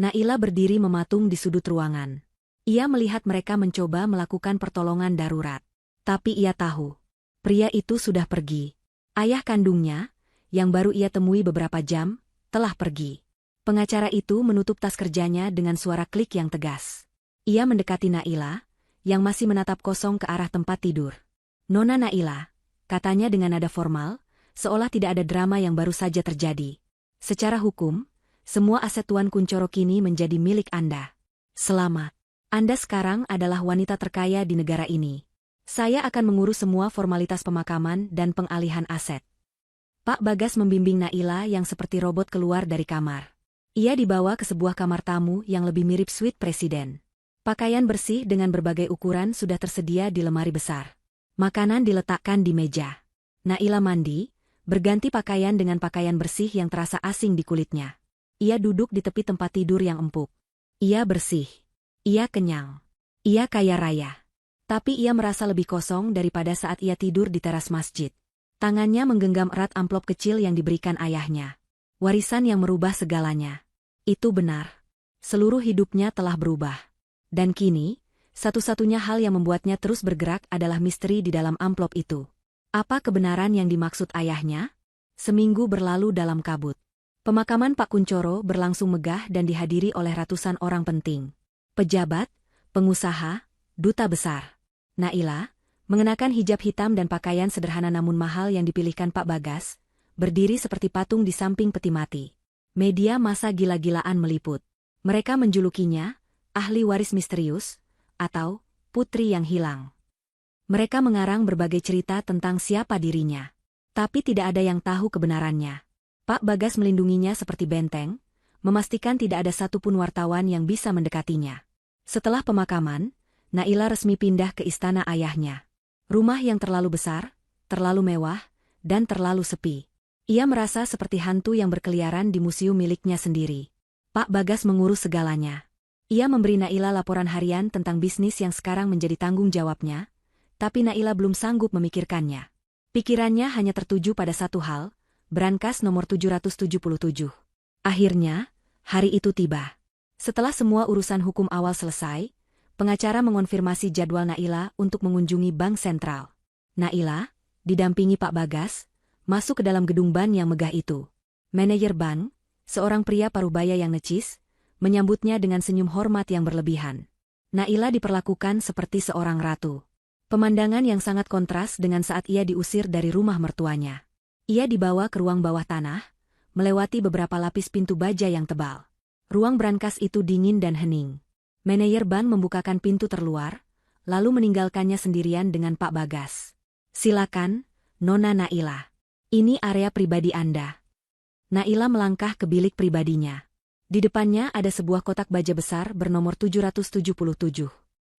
Naila berdiri mematung di sudut ruangan. Ia melihat mereka mencoba melakukan pertolongan darurat. Tapi ia tahu, pria itu sudah pergi. Ayah kandungnya, yang baru ia temui beberapa jam, telah pergi. Pengacara itu menutup tas kerjanya dengan suara klik yang tegas. Ia mendekati Naila, yang masih menatap kosong ke arah tempat tidur. Nona Naila, katanya dengan nada formal, seolah tidak ada drama yang baru saja terjadi. Secara hukum, semua aset Tuan Kuncoro kini menjadi milik Anda. Selamat. Anda sekarang adalah wanita terkaya di negara ini. Saya akan mengurus semua formalitas pemakaman dan pengalihan aset. Pak Bagas membimbing Naila yang seperti robot keluar dari kamar. Ia dibawa ke sebuah kamar tamu yang lebih mirip suite presiden. Pakaian bersih dengan berbagai ukuran sudah tersedia di lemari besar. Makanan diletakkan di meja. Naila mandi, berganti pakaian dengan pakaian bersih yang terasa asing di kulitnya. Ia duduk di tepi tempat tidur yang empuk. Ia bersih. Ia kenyang. Ia kaya raya. Tapi ia merasa lebih kosong daripada saat ia tidur di teras masjid. Tangannya menggenggam erat amplop kecil yang diberikan ayahnya. Warisan yang merubah segalanya. Itu benar. Seluruh hidupnya telah berubah. Dan kini, satu-satunya hal yang membuatnya terus bergerak adalah misteri di dalam amplop itu. Apa kebenaran yang dimaksud ayahnya? Seminggu berlalu dalam kabut. Pemakaman Pak Kuncoro berlangsung megah dan dihadiri oleh ratusan orang penting. Pejabat, pengusaha, duta besar. Naila, mengenakan hijab hitam dan pakaian sederhana namun mahal yang dipilihkan Pak Bagas, berdiri seperti patung di samping peti mati. Media massa gila-gilaan meliput. Mereka menjulukinya, ahli waris misterius, atau putri yang hilang. Mereka mengarang berbagai cerita tentang siapa dirinya. Tapi tidak ada yang tahu kebenarannya. Pak Bagas melindunginya seperti benteng, memastikan tidak ada satupun wartawan yang bisa mendekatinya. Setelah pemakaman, Naila resmi pindah ke istana ayahnya. Rumah yang terlalu besar, terlalu mewah, dan terlalu sepi. Ia merasa seperti hantu yang berkeliaran di museum miliknya sendiri. Pak Bagas mengurus segalanya. Ia memberi Naila laporan harian tentang bisnis yang sekarang menjadi tanggung jawabnya, tapi Naila belum sanggup memikirkannya. Pikirannya hanya tertuju pada satu hal, berangkas nomor 777. Akhirnya, hari itu tiba. Setelah semua urusan hukum awal selesai, pengacara mengonfirmasi jadwal Naila untuk mengunjungi Bank Sentral. Naila, didampingi Pak Bagas, masuk ke dalam gedung bank yang megah itu. Manajer bank, seorang pria parubaya yang necis, menyambutnya dengan senyum hormat yang berlebihan. Naila diperlakukan seperti seorang ratu. Pemandangan yang sangat kontras dengan saat ia diusir dari rumah mertuanya. Ia dibawa ke ruang bawah tanah, melewati beberapa lapis pintu baja yang tebal. Ruang brankas itu dingin dan hening. Manajer bank membukakan pintu terluar, lalu meninggalkannya sendirian dengan Pak Bagas. "Silakan, Nona Naila. Ini area pribadi Anda." Naila melangkah ke bilik pribadinya. Di depannya ada sebuah kotak baja besar bernomor 777.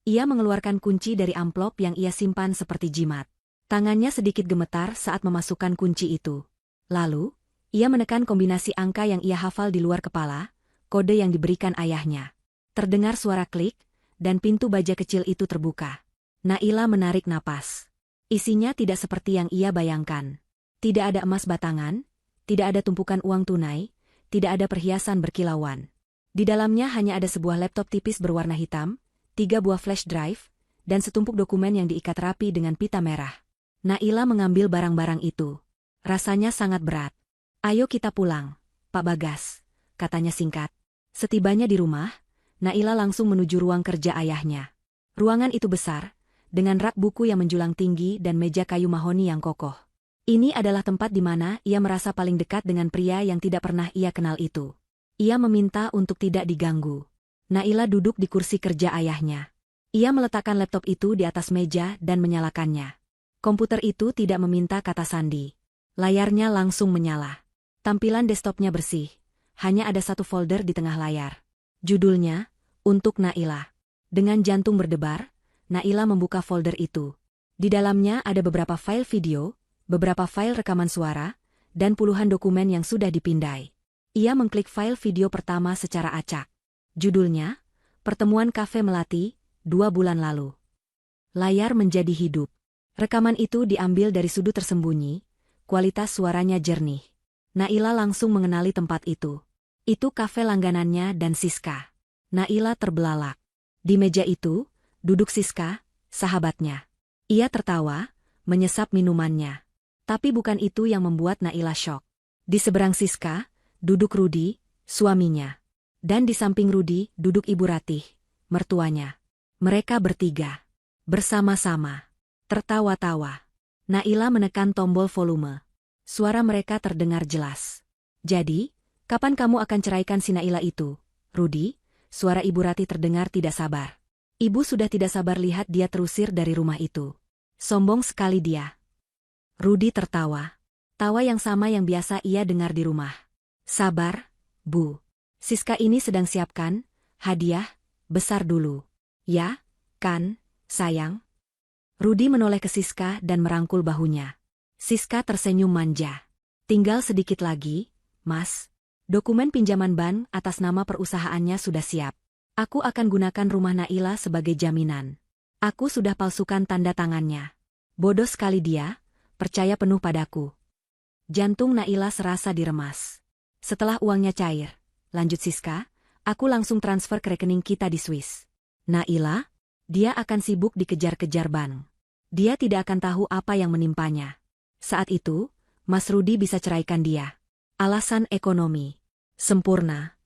Ia mengeluarkan kunci dari amplop yang ia simpan seperti jimat. Tangannya sedikit gemetar saat memasukkan kunci itu. Lalu, ia menekan kombinasi angka yang ia hafal di luar kepala, kode yang diberikan ayahnya. Terdengar suara klik, dan pintu baja kecil itu terbuka. Naila menarik napas. Isinya tidak seperti yang ia bayangkan. Tidak ada emas batangan, tidak ada tumpukan uang tunai, tidak ada perhiasan berkilauan. Di dalamnya hanya ada sebuah laptop tipis berwarna hitam, 3 buah flash drive, dan setumpuk dokumen yang diikat rapi dengan pita merah. Naila mengambil barang-barang itu. Rasanya sangat berat. "Ayo kita pulang, Pak Bagas," katanya singkat. Setibanya di rumah, Naila langsung menuju ruang kerja ayahnya. Ruangan itu besar, dengan rak buku yang menjulang tinggi dan meja kayu mahoni yang kokoh. Ini adalah tempat di mana ia merasa paling dekat dengan pria yang tidak pernah ia kenal itu. Ia meminta untuk tidak diganggu. Naila duduk di kursi kerja ayahnya. Ia meletakkan laptop itu di atas meja dan menyalakannya. Komputer itu tidak meminta kata sandi. Layarnya langsung menyala. Tampilan desktopnya bersih. Hanya ada satu folder di tengah layar. Judulnya, "Untuk Naila." Dengan jantung berdebar, Naila membuka folder itu. Di dalamnya ada beberapa file video, beberapa file rekaman suara, dan puluhan dokumen yang sudah dipindai. Ia mengklik file video pertama secara acak. Judulnya, "Pertemuan Cafe Melati, 2 bulan lalu." Layar menjadi hidup. Rekaman itu diambil dari sudut tersembunyi, kualitas suaranya jernih. Naila langsung mengenali tempat itu. Itu kafe langganannya dan Siska. Naila terbelalak. Di meja itu, duduk Siska, sahabatnya. Ia tertawa, menyesap minumannya. Tapi bukan itu yang membuat Naila syok. Di seberang Siska, duduk Rudi, suaminya. Dan di samping Rudi duduk Ibu Ratih, mertuanya. Mereka bertiga. Bersama-sama. Tertawa-tawa. Naila menekan tombol volume. Suara mereka terdengar jelas. "Jadi, kapan kamu akan ceraikan si Naila itu, Rudi?" Suara Ibu Ratih terdengar tidak sabar. Ibu sudah tidak sabar lihat dia terusir dari rumah itu. Sombong sekali dia. Rudi tertawa. Tawa yang sama yang biasa ia dengar di rumah. "Sabar, Bu. Siska ini sedang siapkan hadiah besar dulu. Ya, kan, sayang?" Rudi menoleh ke Siska dan merangkul bahunya. Siska tersenyum manja. "Tinggal sedikit lagi, Mas. Dokumen pinjaman bank atas nama perusahaannya sudah siap. Aku akan gunakan rumah Naila sebagai jaminan. Aku sudah palsukan tanda tangannya." Bodoh sekali dia, percaya penuh padaku. Jantung Naila serasa diremas. "Setelah uangnya cair," lanjut Siska, "aku langsung transfer ke rekening kita di Swiss." Naila? Dia akan sibuk dikejar-kejar bank. Dia tidak akan tahu apa yang menimpanya. Saat itu, Mas Rudi bisa ceraikan dia. Alasan ekonomi. Sempurna.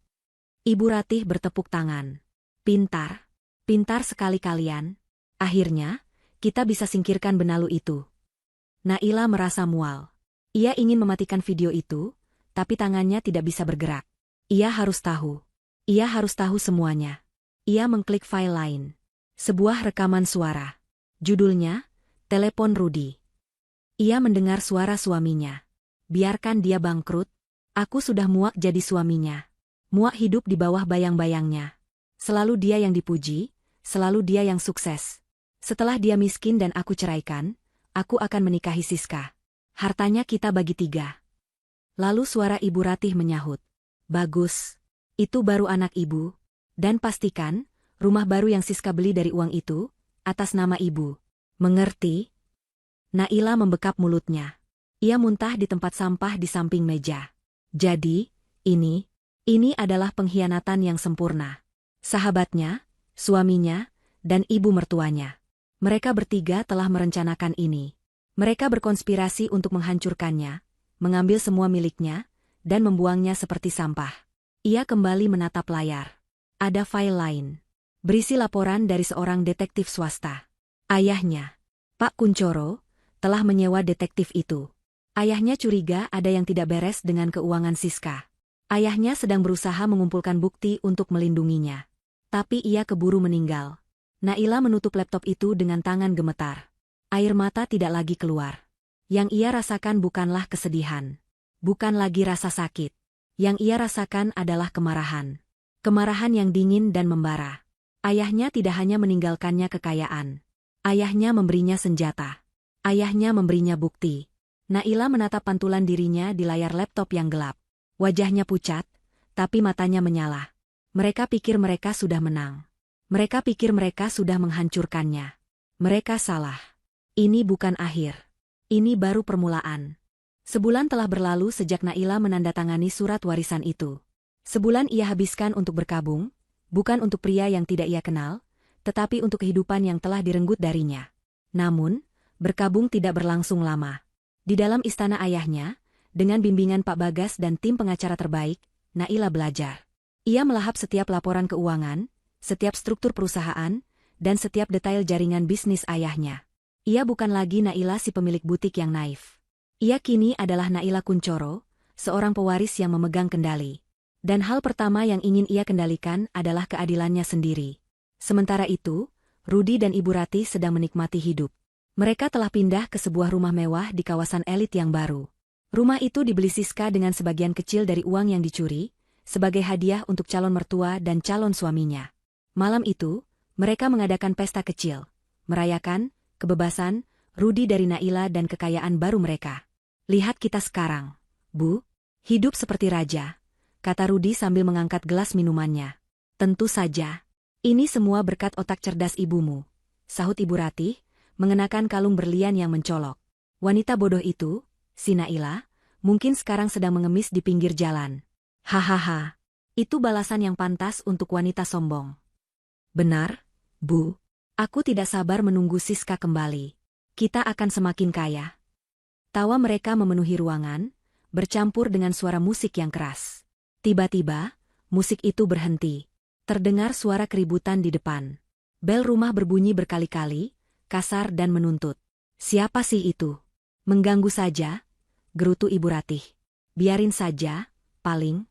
Ibu Ratih bertepuk tangan. "Pintar. Pintar sekali kalian. Akhirnya, kita bisa singkirkan benalu itu." Naila merasa mual. Ia ingin mematikan video itu, tapi tangannya tidak bisa bergerak. Ia harus tahu. Ia harus tahu semuanya. Ia mengklik file lain. Sebuah rekaman suara. Judulnya, "Telepon Rudi." Ia mendengar suara suaminya. "Biarkan dia bangkrut. Aku sudah muak jadi suaminya. Muak hidup di bawah bayang-bayangnya. Selalu dia yang dipuji, selalu dia yang sukses. Setelah dia miskin dan aku ceraikan, aku akan menikahi Siska. Hartanya kita bagi 3. Lalu suara Ibu Ratih menyahut. "Bagus. Itu baru anak ibu. Dan pastikan, rumah baru yang Siska beli dari uang itu, atas nama ibu. Mengerti? Naila membekap mulutnya. Ia muntah di tempat sampah di samping meja. Jadi, ini adalah pengkhianatan yang sempurna. Sahabatnya, suaminya, dan ibu mertuanya. Mereka bertiga telah merencanakan ini. Mereka berkonspirasi untuk menghancurkannya, mengambil semua miliknya, dan membuangnya seperti sampah. Ia kembali menatap layar. Ada file lain. Berisi laporan dari seorang detektif swasta. Ayahnya, Pak Kuncoro, telah menyewa detektif itu. Ayahnya curiga ada yang tidak beres dengan keuangan Siska. Ayahnya sedang berusaha mengumpulkan bukti untuk melindunginya. Tapi ia keburu meninggal. Naila menutup laptop itu dengan tangan gemetar. Air mata tidak lagi keluar. Yang ia rasakan bukanlah kesedihan. Bukan lagi rasa sakit. Yang ia rasakan adalah kemarahan. Kemarahan yang dingin dan membara. Ayahnya tidak hanya meninggalkannya kekayaan. Ayahnya memberinya senjata. Ayahnya memberinya bukti. Naila menatap pantulan dirinya di layar laptop yang gelap. Wajahnya pucat, tapi matanya menyala. Mereka pikir mereka sudah menang. Mereka pikir mereka sudah menghancurkannya. Mereka salah. Ini bukan akhir. Ini baru permulaan. Sebulan telah berlalu sejak Naila menandatangani surat warisan itu. Sebulan ia habiskan untuk berkabung, bukan untuk pria yang tidak ia kenal, tetapi untuk kehidupan yang telah direnggut darinya. Namun, berkabung tidak berlangsung lama. Di dalam istana ayahnya, dengan bimbingan Pak Bagas dan tim pengacara terbaik, Naila belajar. Ia melahap setiap laporan keuangan, setiap struktur perusahaan, dan setiap detail jaringan bisnis ayahnya. Ia bukan lagi Naila si pemilik butik yang naif. Ia kini adalah Naila Kuncoro, seorang pewaris yang memegang kendali. Dan hal pertama yang ingin ia kendalikan adalah keadilannya sendiri. Sementara itu, Rudi dan Ibu Ratih sedang menikmati hidup. Mereka telah pindah ke sebuah rumah mewah di kawasan elit yang baru. Rumah itu dibeli Siska dengan sebagian kecil dari uang yang dicuri, sebagai hadiah untuk calon mertua dan calon suaminya. Malam itu, mereka mengadakan pesta kecil, merayakan kebebasan Rudi dari Naila dan kekayaan baru mereka. Lihat kita sekarang, Bu. Hidup seperti raja, kata Rudi sambil mengangkat gelas minumannya. Tentu saja. Ini semua berkat otak cerdas ibumu, sahut Ibu Ratih, mengenakan kalung berlian yang mencolok. Wanita bodoh itu, si Naila, mungkin sekarang sedang mengemis di pinggir jalan. Hahaha. Itu balasan yang pantas untuk wanita sombong. Benar, Bu. Aku tidak sabar menunggu Siska kembali. Kita akan semakin kaya. Tawa mereka memenuhi ruangan, bercampur dengan suara musik yang keras. Tiba-tiba, musik itu berhenti. Terdengar suara keributan di depan. Bel rumah berbunyi berkali-kali, kasar dan menuntut. Siapa sih itu? Mengganggu saja, gerutu Ibu Ratih. Biarin saja, paling.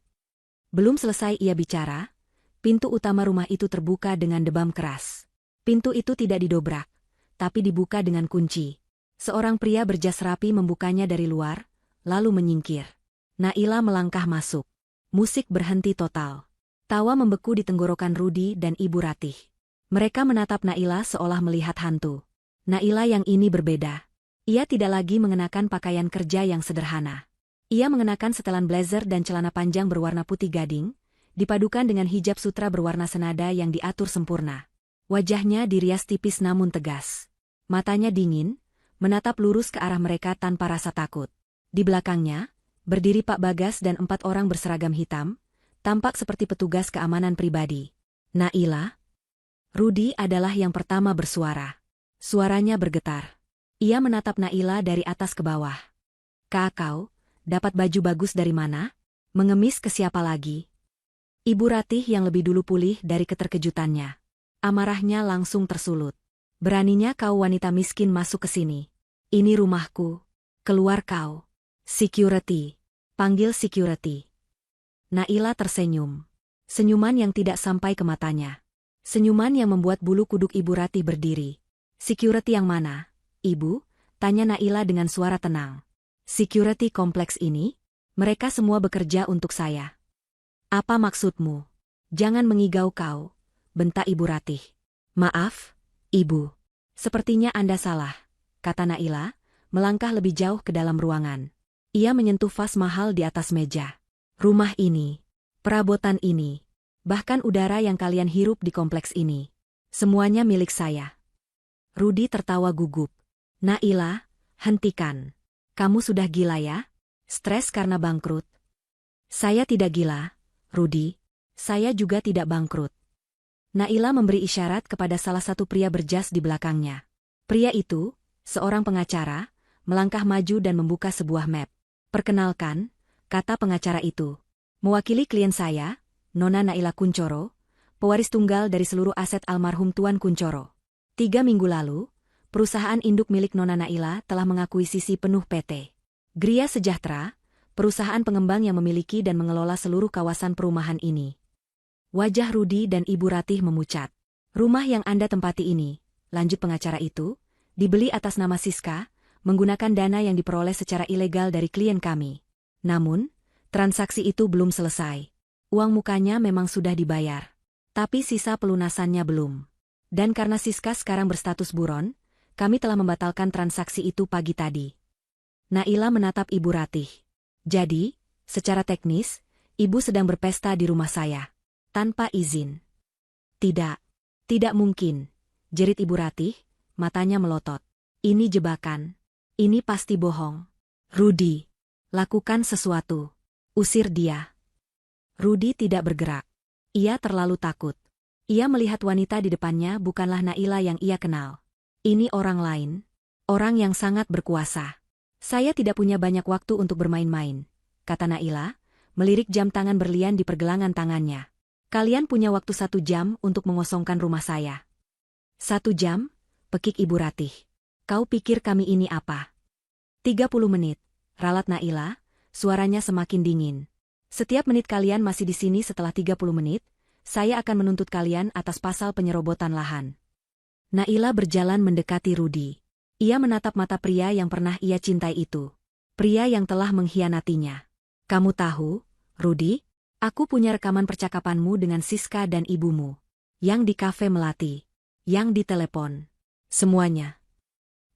Belum selesai ia bicara, pintu utama rumah itu terbuka dengan debam keras. Pintu itu tidak didobrak, tapi dibuka dengan kunci. Seorang pria berjas rapi membukanya dari luar, lalu menyingkir. Naila melangkah masuk. Musik berhenti total. Tawa membeku di tenggorokan Rudi dan Ibu Ratih. Mereka menatap Naila seolah melihat hantu. Naila yang ini berbeda. Ia tidak lagi mengenakan pakaian kerja yang sederhana. Ia mengenakan setelan blazer dan celana panjang berwarna putih gading, dipadukan dengan hijab sutra berwarna senada yang diatur sempurna. Wajahnya dirias tipis namun tegas. Matanya dingin, menatap lurus ke arah mereka tanpa rasa takut. Di belakangnya, berdiri Pak Bagas dan 4 orang berseragam hitam, tampak seperti petugas keamanan pribadi. Naila? Rudi adalah yang pertama bersuara. Suaranya bergetar. Ia menatap Naila dari atas ke bawah. Kau, dapat baju bagus dari mana? Mengemis ke siapa lagi? Ibu Ratih yang lebih dulu pulih dari keterkejutannya. Amarahnya langsung tersulut. Beraninya kau wanita miskin masuk ke sini. Ini rumahku. Keluar kau. Security. Panggil security. Naila tersenyum. Senyuman yang tidak sampai ke matanya. Senyuman yang membuat bulu kuduk Ibu Ratih berdiri. Security yang mana, Ibu? Tanya Naila dengan suara tenang. Security kompleks ini? Mereka semua bekerja untuk saya. Apa maksudmu? Jangan mengigau kau, bentak Ibu Ratih. Maaf, Ibu. Sepertinya Anda salah, kata Naila, melangkah lebih jauh ke dalam ruangan. Ia menyentuh vas mahal di atas meja. Rumah ini, perabotan ini, Bahkan udara yang kalian hirup di kompleks ini. Semuanya milik saya. Rudy tertawa gugup. Naila, hentikan. Kamu sudah gila ya? Stres karena bangkrut. Saya tidak gila, Rudy. Saya juga tidak bangkrut. Naila memberi isyarat kepada salah satu pria berjas di belakangnya. Pria itu, seorang pengacara, melangkah maju dan membuka sebuah map. Perkenalkan, kata pengacara itu. Mewakili klien saya, Nona Naila Kuncoro, pewaris tunggal dari seluruh aset almarhum Tuan Kuncoro. 3 minggu lalu, perusahaan induk milik Nona Naila telah mengakuisisi penuh PT Gria Sejahtera, perusahaan pengembang yang memiliki dan mengelola seluruh kawasan perumahan ini. Wajah Rudy dan Ibu Ratih memucat. Rumah yang Anda tempati ini, lanjut pengacara itu, dibeli atas nama Siska, menggunakan dana yang diperoleh secara ilegal dari klien kami. Namun, transaksi itu belum selesai. Uang mukanya memang sudah dibayar. Tapi sisa pelunasannya belum. Dan karena Siska sekarang berstatus buron, kami telah membatalkan transaksi itu pagi tadi. Naila menatap Ibu Ratih. Jadi, secara teknis, Ibu sedang berpesta di rumah saya. Tanpa izin. Tidak mungkin, jerit Ibu Ratih, matanya melotot. Ini jebakan. Ini pasti bohong. Rudy, lakukan sesuatu. Usir dia. Rudy tidak bergerak. Ia terlalu takut. Ia melihat wanita di depannya bukanlah Naila yang ia kenal. Ini orang lain. Orang yang sangat berkuasa. Saya tidak punya banyak waktu untuk bermain-main, kata Naila, melirik jam tangan berlian di pergelangan tangannya. Kalian punya waktu 1 jam untuk mengosongkan rumah saya. 1 jam? Pekik Ibu Ratih. Kau pikir kami ini apa? 30 menit, ralat Naila, suaranya semakin dingin. Setiap menit kalian masih di sini setelah 30 menit, saya akan menuntut kalian atas pasal penyerobotan lahan. Naila berjalan mendekati Rudy. Ia menatap mata pria yang pernah ia cintai itu. Pria yang telah mengkhianatinya. Kamu tahu, Rudy, aku punya rekaman percakapanmu dengan Siska dan ibumu. Yang di kafe Melati. Yang di telepon. Semuanya.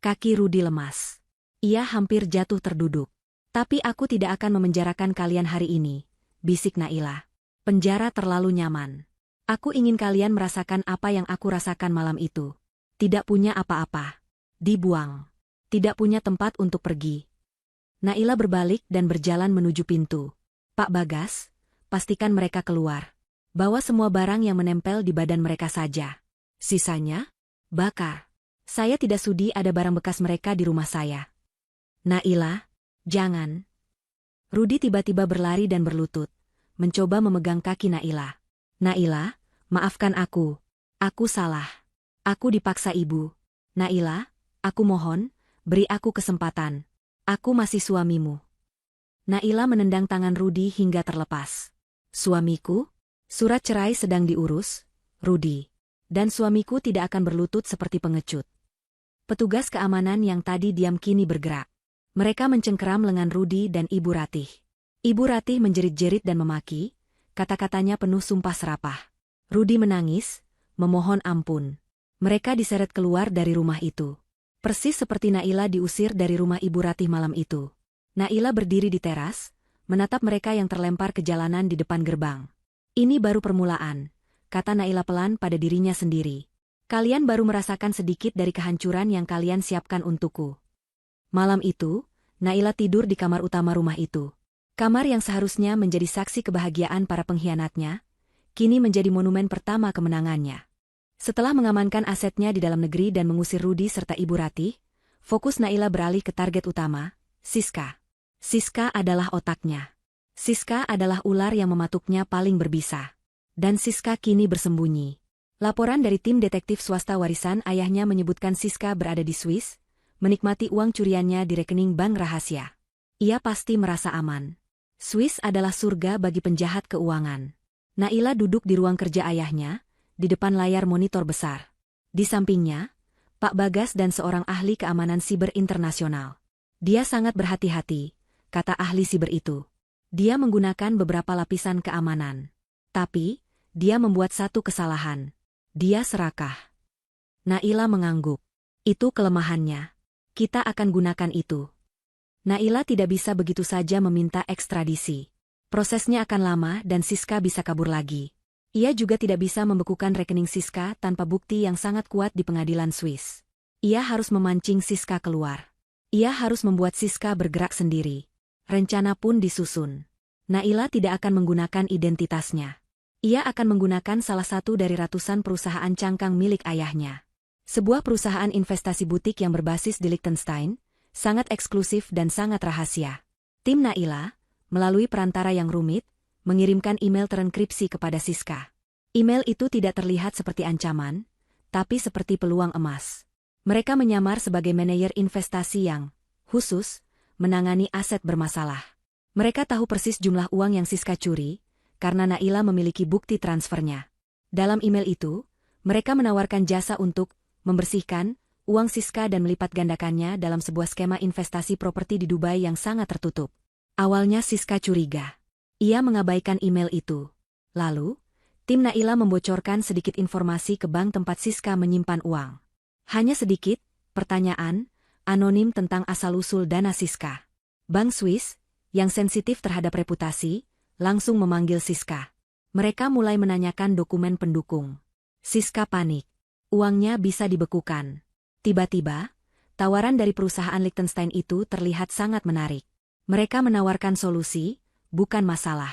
Kaki Rudy lemas. Ia hampir jatuh terduduk. Tapi aku tidak akan memenjarakan kalian hari ini, bisik Naila. Penjara terlalu nyaman. Aku ingin kalian merasakan apa yang aku rasakan malam itu. Tidak punya apa-apa. Dibuang. Tidak punya tempat untuk pergi. Naila berbalik dan berjalan menuju pintu. Pak Bagas, pastikan mereka keluar. Bawa semua barang yang menempel di badan mereka saja. Sisanya, bakar. Saya tidak sudi ada barang bekas mereka di rumah saya. Naila, jangan. Rudy tiba-tiba berlari dan berlutut, mencoba memegang kaki Naila. Naila, maafkan aku. Aku salah. Aku dipaksa ibu. Naila, aku mohon, beri aku kesempatan. Aku masih suamimu. Naila menendang tangan Rudy hingga terlepas. Suamiku? Surat cerai sedang diurus, Rudy. Dan suamiku tidak akan berlutut seperti pengecut. Petugas keamanan yang tadi diam kini bergerak. Mereka mencengkeram lengan Rudy dan Ibu Ratih. Ibu Ratih menjerit-jerit dan memaki, kata-katanya penuh sumpah serapah. Rudy menangis, memohon ampun. Mereka diseret keluar dari rumah itu. Persis seperti Naila diusir dari rumah Ibu Ratih malam itu. Naila berdiri di teras, menatap mereka yang terlempar ke jalanan di depan gerbang. Ini baru permulaan, kata Naila pelan pada dirinya sendiri. Kalian baru merasakan sedikit dari kehancuran yang kalian siapkan untukku. Malam itu, Naila tidur di kamar utama rumah itu. Kamar yang seharusnya menjadi saksi kebahagiaan para pengkhianatnya, kini menjadi monumen pertama kemenangannya. Setelah mengamankan asetnya di dalam negeri dan mengusir Rudy serta Ibu Ratih, fokus Naila beralih ke target utama, Siska. Siska adalah otaknya. Siska adalah ular yang mematuknya paling berbisa. Dan Siska kini bersembunyi. Laporan dari tim detektif swasta warisan ayahnya menyebutkan Siska berada di Swiss, menikmati uang curiannya di rekening bank rahasia. Ia pasti merasa aman. Swiss adalah surga bagi penjahat keuangan. Naila duduk di ruang kerja ayahnya, di depan layar monitor besar. Di sampingnya, Pak Bagas dan seorang ahli keamanan siber internasional. Dia sangat berhati-hati, kata ahli siber itu. Dia menggunakan beberapa lapisan keamanan. Tapi, dia membuat satu kesalahan. Dia serakah. Naila mengangguk. Itu kelemahannya. Kita akan gunakan itu. Naila tidak bisa begitu saja meminta ekstradisi. Prosesnya akan lama dan Siska bisa kabur lagi. Ia juga tidak bisa membekukan rekening Siska tanpa bukti yang sangat kuat di pengadilan Swiss. Ia harus memancing Siska keluar. Ia harus membuat Siska bergerak sendiri. Rencana pun disusun. Naila tidak akan menggunakan identitasnya. Ia akan menggunakan salah satu dari ratusan perusahaan cangkang milik ayahnya. Sebuah perusahaan investasi butik yang berbasis di Liechtenstein, sangat eksklusif dan sangat rahasia. Tim Naila, melalui perantara yang rumit, mengirimkan email terenkripsi kepada Siska. Email itu tidak terlihat seperti ancaman, tapi seperti peluang emas. Mereka menyamar sebagai manajer investasi yang, khusus, menangani aset bermasalah. Mereka tahu persis jumlah uang yang Siska curi, karena Naila memiliki bukti transfernya. Dalam email itu, mereka menawarkan jasa untuk membersihkan uang Siska dan melipat gandakannya dalam sebuah skema investasi properti di Dubai yang sangat tertutup. Awalnya Siska curiga. Ia mengabaikan email itu. Lalu, tim Naila membocorkan sedikit informasi ke bank tempat Siska menyimpan uang. Hanya sedikit, pertanyaan, anonim tentang asal-usul dana Siska. Bank Swiss, yang sensitif terhadap reputasi, langsung memanggil Siska. Mereka mulai menanyakan dokumen pendukung. Siska panik. Uangnya bisa dibekukan. Tiba-tiba, tawaran dari perusahaan Liechtenstein itu terlihat sangat menarik. Mereka menawarkan solusi, bukan masalah.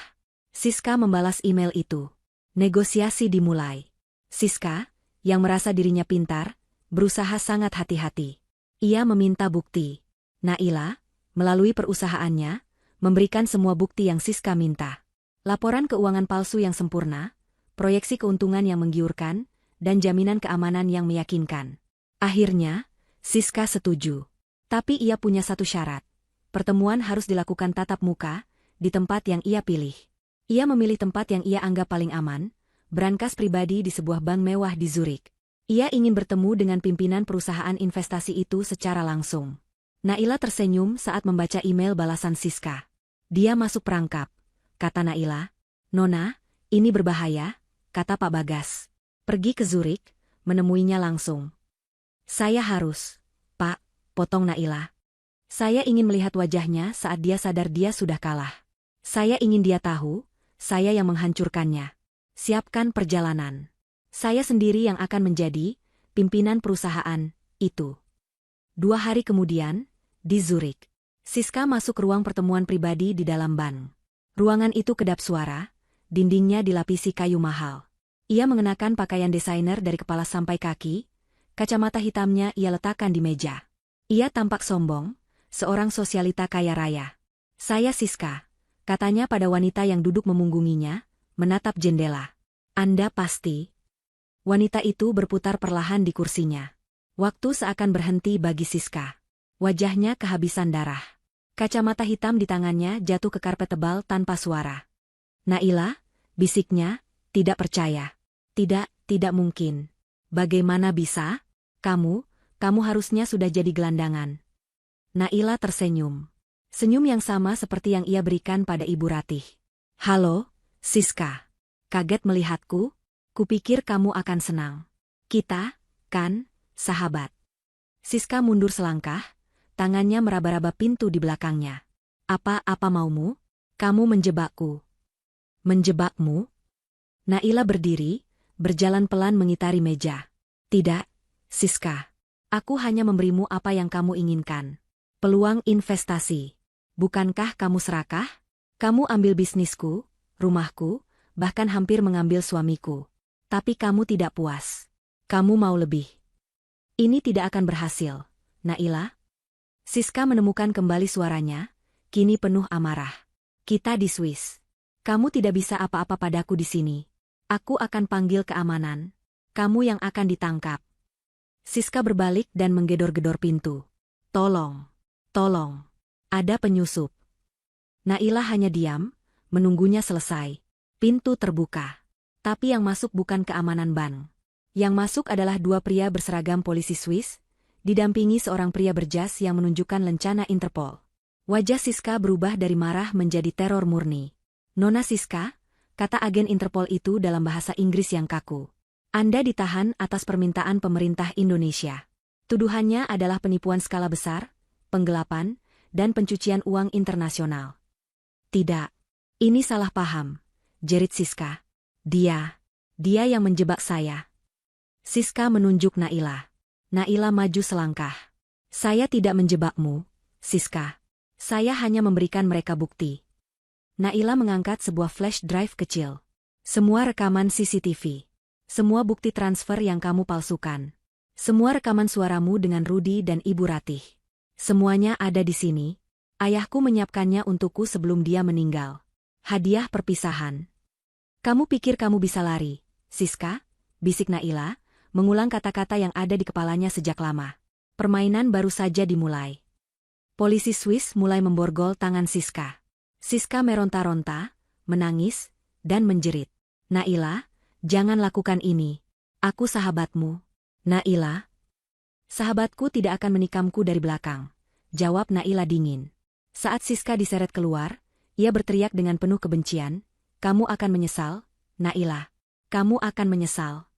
Siska membalas email itu. Negosiasi dimulai. Siska, yang merasa dirinya pintar, berusaha sangat hati-hati. Ia meminta bukti. Naila, melalui perusahaannya, memberikan semua bukti yang Siska minta. Laporan keuangan palsu yang sempurna, proyeksi keuntungan yang menggiurkan, dan jaminan keamanan yang meyakinkan. Akhirnya, Siska setuju. Tapi ia punya satu syarat. Pertemuan harus dilakukan tatap muka, di tempat yang ia pilih. Ia memilih tempat yang ia anggap paling aman, brankas pribadi di sebuah bank mewah di Zurich. Ia ingin bertemu dengan pimpinan perusahaan investasi itu secara langsung. Naila tersenyum saat membaca email balasan Siska. Dia masuk perangkap, kata Naila. Nona, ini berbahaya, kata Pak Bagas. Pergi ke Zurich, menemuinya langsung. Saya harus, Pak, potong Naila. Saya ingin melihat wajahnya saat dia sadar dia sudah kalah. Saya ingin dia tahu, saya yang menghancurkannya. Siapkan perjalanan. Saya sendiri yang akan menjadi pimpinan perusahaan itu. 2 hari kemudian, di Zurich, Siska masuk ruang pertemuan pribadi di dalam bank. Ruangan itu kedap suara, dindingnya dilapisi kayu mahal. Ia mengenakan pakaian desainer dari kepala sampai kaki, kacamata hitamnya ia letakkan di meja. Ia tampak sombong, seorang sosialita kaya raya. Saya Siska, katanya pada wanita yang duduk memunggunginya, menatap jendela. Anda pasti. Wanita itu berputar perlahan di kursinya. Waktu seakan berhenti bagi Siska. Wajahnya kehabisan darah. Kacamata hitam di tangannya jatuh ke karpet tebal tanpa suara. Naila, bisiknya, tidak percaya. Tidak mungkin. Bagaimana bisa? Kamu harusnya sudah jadi gelandangan. Naila tersenyum. Senyum yang sama seperti yang ia berikan pada Ibu Ratih. Halo, Siska. Kaget melihatku? Kupikir kamu akan senang. Kita, kan, sahabat. Siska mundur selangkah, tangannya meraba-raba pintu di belakangnya. Apa maumu? Kamu menjebakku. Menjebakmu? Naila berdiri, berjalan pelan mengitari meja. Tidak, Siska. Aku hanya memberimu apa yang kamu inginkan. Peluang investasi. Bukankah kamu serakah? Kamu ambil bisnisku, rumahku, bahkan hampir mengambil suamiku. Tapi kamu tidak puas. Kamu mau lebih. Ini tidak akan berhasil, Naila. Siska menemukan kembali suaranya, kini penuh amarah. Kita di Swiss. Kamu tidak bisa apa-apa padaku di sini. Aku akan panggil keamanan. Kamu yang akan ditangkap. Siska berbalik dan menggedor-gedor pintu. Tolong. Ada penyusup. Naila hanya diam, menunggunya selesai. Pintu terbuka. Tapi yang masuk bukan keamanan bank. Yang masuk adalah 2 pria berseragam polisi Swiss, didampingi seorang pria berjas yang menunjukkan lencana Interpol. Wajah Siska berubah dari marah menjadi teror murni. Nona Siska, kata agen Interpol itu dalam bahasa Inggris yang kaku. Anda ditahan atas permintaan pemerintah Indonesia. Tuduhannya adalah penipuan skala besar, penggelapan, dan pencucian uang internasional. Tidak. Ini salah paham, jerit Siska. Dia Dia yang menjebak saya. Siska menunjuk Naila. Naila maju selangkah. Saya tidak menjebakmu, Siska. Saya hanya memberikan mereka bukti. Naila mengangkat sebuah flash drive kecil. Semua rekaman CCTV. Semua bukti transfer yang kamu palsukan. Semua rekaman suaramu dengan Rudi dan Ibu Ratih. Semuanya ada di sini. Ayahku menyiapkannya untukku sebelum dia meninggal. Hadiah perpisahan. Kamu pikir kamu bisa lari, Siska? Bisik Naila, mengulang kata-kata yang ada di kepalanya sejak lama. Permainan baru saja dimulai. Polisi Swiss mulai memborgol tangan Siska. Siska meronta-ronta, menangis, dan menjerit. Naila, jangan lakukan ini. Aku sahabatmu. Naila. Sahabatku tidak akan menikamku dari belakang, jawab Naila dingin. Saat Siska diseret keluar, ia berteriak dengan penuh kebencian, kamu akan menyesal, Naila. Kamu akan menyesal.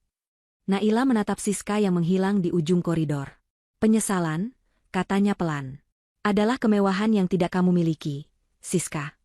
Naila menatap Siska yang menghilang di ujung koridor. Penyesalan, katanya pelan, adalah kemewahan yang tidak kamu miliki, Siska.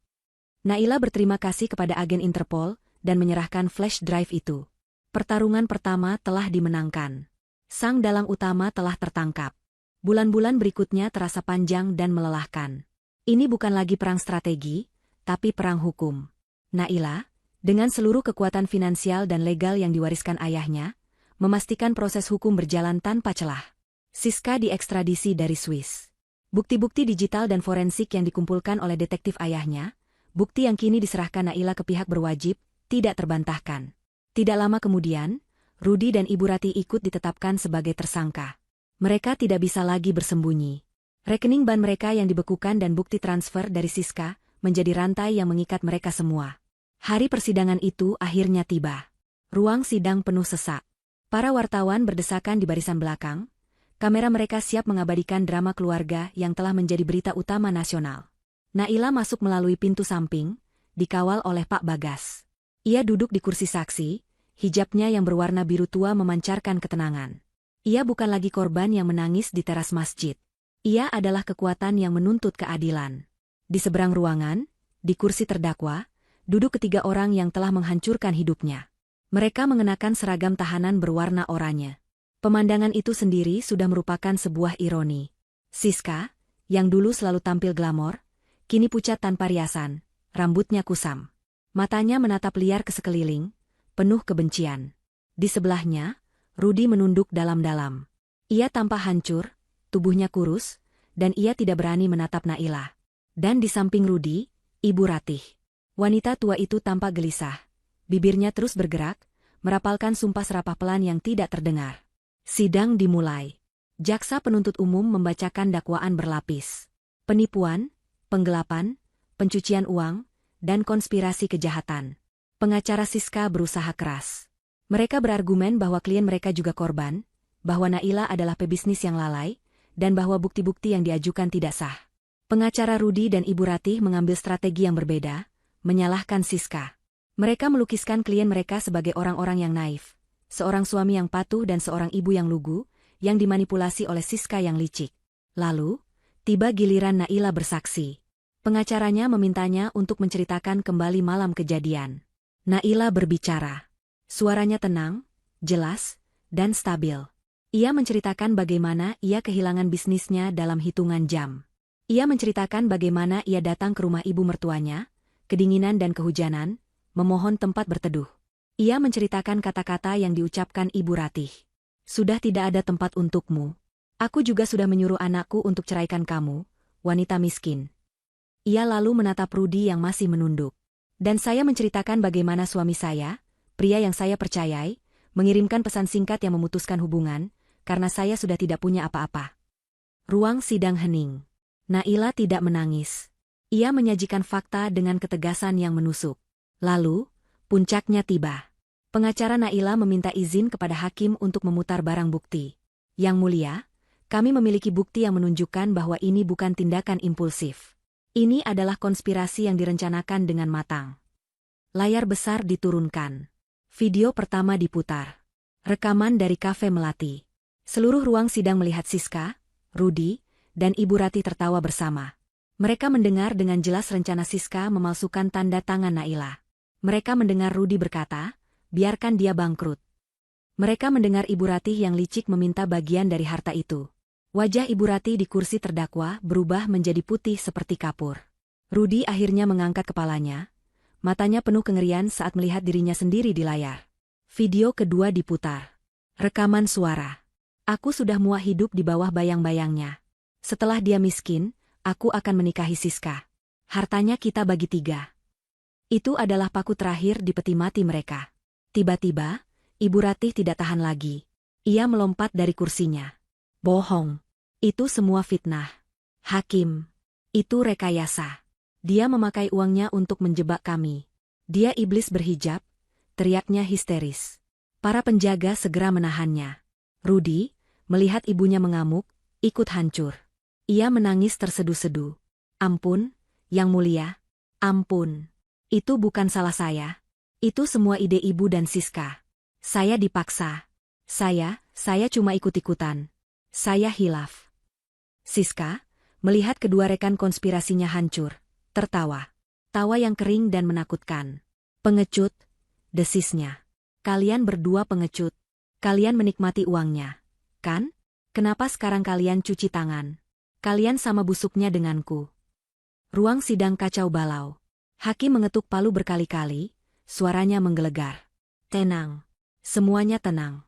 Naila berterima kasih kepada agen Interpol dan menyerahkan flash drive itu. Pertarungan pertama telah dimenangkan. Sang dalang utama telah tertangkap. Bulan-bulan berikutnya terasa panjang dan melelahkan. Ini bukan lagi perang strategi, tapi perang hukum. Naila, dengan seluruh kekuatan finansial dan legal yang diwariskan ayahnya, memastikan proses hukum berjalan tanpa celah. Siska diekstradisi dari Swiss. Bukti-bukti digital dan forensik yang dikumpulkan oleh detektif ayahnya, bukti yang kini diserahkan Naila ke pihak berwajib, tidak terbantahkan. Tidak lama kemudian, Rudi dan Ibu Ratih ikut ditetapkan sebagai tersangka. Mereka tidak bisa lagi bersembunyi. Rekening ban mereka yang dibekukan dan bukti transfer dari Siska menjadi rantai yang mengikat mereka semua. Hari persidangan itu akhirnya tiba. Ruang sidang penuh sesak. Para wartawan berdesakan di barisan belakang. Kamera mereka siap mengabadikan drama keluarga yang telah menjadi berita utama nasional. Naila masuk melalui pintu samping, dikawal oleh Pak Bagas. Ia duduk di kursi saksi, hijabnya yang berwarna biru tua memancarkan ketenangan. Ia bukan lagi korban yang menangis di teras masjid. Ia adalah kekuatan yang menuntut keadilan. Di seberang ruangan, di kursi terdakwa, duduk ketiga orang yang telah menghancurkan hidupnya. Mereka mengenakan seragam tahanan berwarna oranye. Pemandangan itu sendiri sudah merupakan sebuah ironi. Siska, yang dulu selalu tampil glamor, kini pucat tanpa riasan, rambutnya kusam. Matanya menatap liar ke sekeliling, penuh kebencian. Di sebelahnya, Rudi menunduk dalam-dalam. Ia tampak hancur, tubuhnya kurus, dan ia tidak berani menatap Naila. Dan di samping Rudi, Ibu Ratih. Wanita tua itu tampak gelisah. Bibirnya terus bergerak, merapalkan sumpah serapah pelan yang tidak terdengar. Sidang dimulai. Jaksa penuntut umum membacakan dakwaan berlapis. Penipuan, penggelapan, pencucian uang, dan konspirasi kejahatan. Pengacara Siska berusaha keras. Mereka berargumen bahwa klien mereka juga korban, bahwa Naila adalah pebisnis yang lalai, dan bahwa bukti-bukti yang diajukan tidak sah. Pengacara Rudi dan Ibu Ratih mengambil strategi yang berbeda, menyalahkan Siska. Mereka melukiskan klien mereka sebagai orang-orang yang naif, seorang suami yang patuh dan seorang ibu yang lugu, yang dimanipulasi oleh Siska yang licik. Lalu, tiba giliran Naila bersaksi. Pengacaranya memintanya untuk menceritakan kembali malam kejadian. Naila berbicara. Suaranya tenang, jelas, dan stabil. Ia menceritakan bagaimana ia kehilangan bisnisnya dalam hitungan jam. Ia menceritakan bagaimana ia datang ke rumah ibu mertuanya, kedinginan dan kehujanan, memohon tempat berteduh. Ia menceritakan kata-kata yang diucapkan Ibu Ratih. Sudah tidak ada tempat untukmu. Aku juga sudah menyuruh anakku untuk ceraikan kamu, wanita miskin. Ia lalu menatap Rudi yang masih menunduk. Dan saya menceritakan bagaimana suami saya, pria yang saya percayai, mengirimkan pesan singkat yang memutuskan hubungan, karena saya sudah tidak punya apa-apa. Ruang sidang hening. Naila tidak menangis. Ia menyajikan fakta dengan ketegasan yang menusuk. Lalu, puncaknya tiba. Pengacara Naila meminta izin kepada hakim untuk memutar barang bukti. Yang mulia, kami memiliki bukti yang menunjukkan bahwa ini bukan tindakan impulsif. Ini adalah konspirasi yang direncanakan dengan matang. Layar besar diturunkan. Video pertama diputar. Rekaman dari Kafe Melati. Seluruh ruang sidang melihat Siska, Rudi, dan Ibu Ratih tertawa bersama. Mereka mendengar dengan jelas rencana Siska memalsukan tanda tangan Naila. Mereka mendengar Rudi berkata, biarkan dia bangkrut. Mereka mendengar Ibu Ratih yang licik meminta bagian dari harta itu. Wajah Ibu Ratih di kursi terdakwa berubah menjadi putih seperti kapur. Rudi akhirnya mengangkat kepalanya, matanya penuh kengerian saat melihat dirinya sendiri di layar. Video kedua diputar. Rekaman suara. Aku sudah muak hidup di bawah bayang-bayangnya. Setelah dia miskin, aku akan menikahi Siska. Hartanya kita bagi 3. Itu adalah paku terakhir di peti mati mereka. Tiba-tiba, Ibu Ratih tidak tahan lagi. Ia melompat dari kursinya. Bohong. Itu semua fitnah. Hakim. Itu rekayasa. Dia memakai uangnya untuk menjebak kami. Dia iblis berhijab, teriaknya histeris. Para penjaga segera menahannya. Rudi, melihat ibunya mengamuk, ikut hancur. Ia menangis terseduh-seduh. Ampun, Yang Mulia. Ampun. Itu bukan salah saya. Itu semua ide ibu dan Siska. Saya dipaksa. Saya cuma ikut-ikutan. Saya hilaf. Siska, melihat kedua rekan konspirasinya hancur, tertawa. Tawa yang kering dan menakutkan. Pengecut, desisnya. Kalian berdua pengecut. Kalian menikmati uangnya, kan? Kenapa sekarang kalian cuci tangan? Kalian sama busuknya denganku. Ruang sidang kacau balau. Hakim mengetuk palu berkali-kali, suaranya menggelegar. Tenang. Semuanya tenang.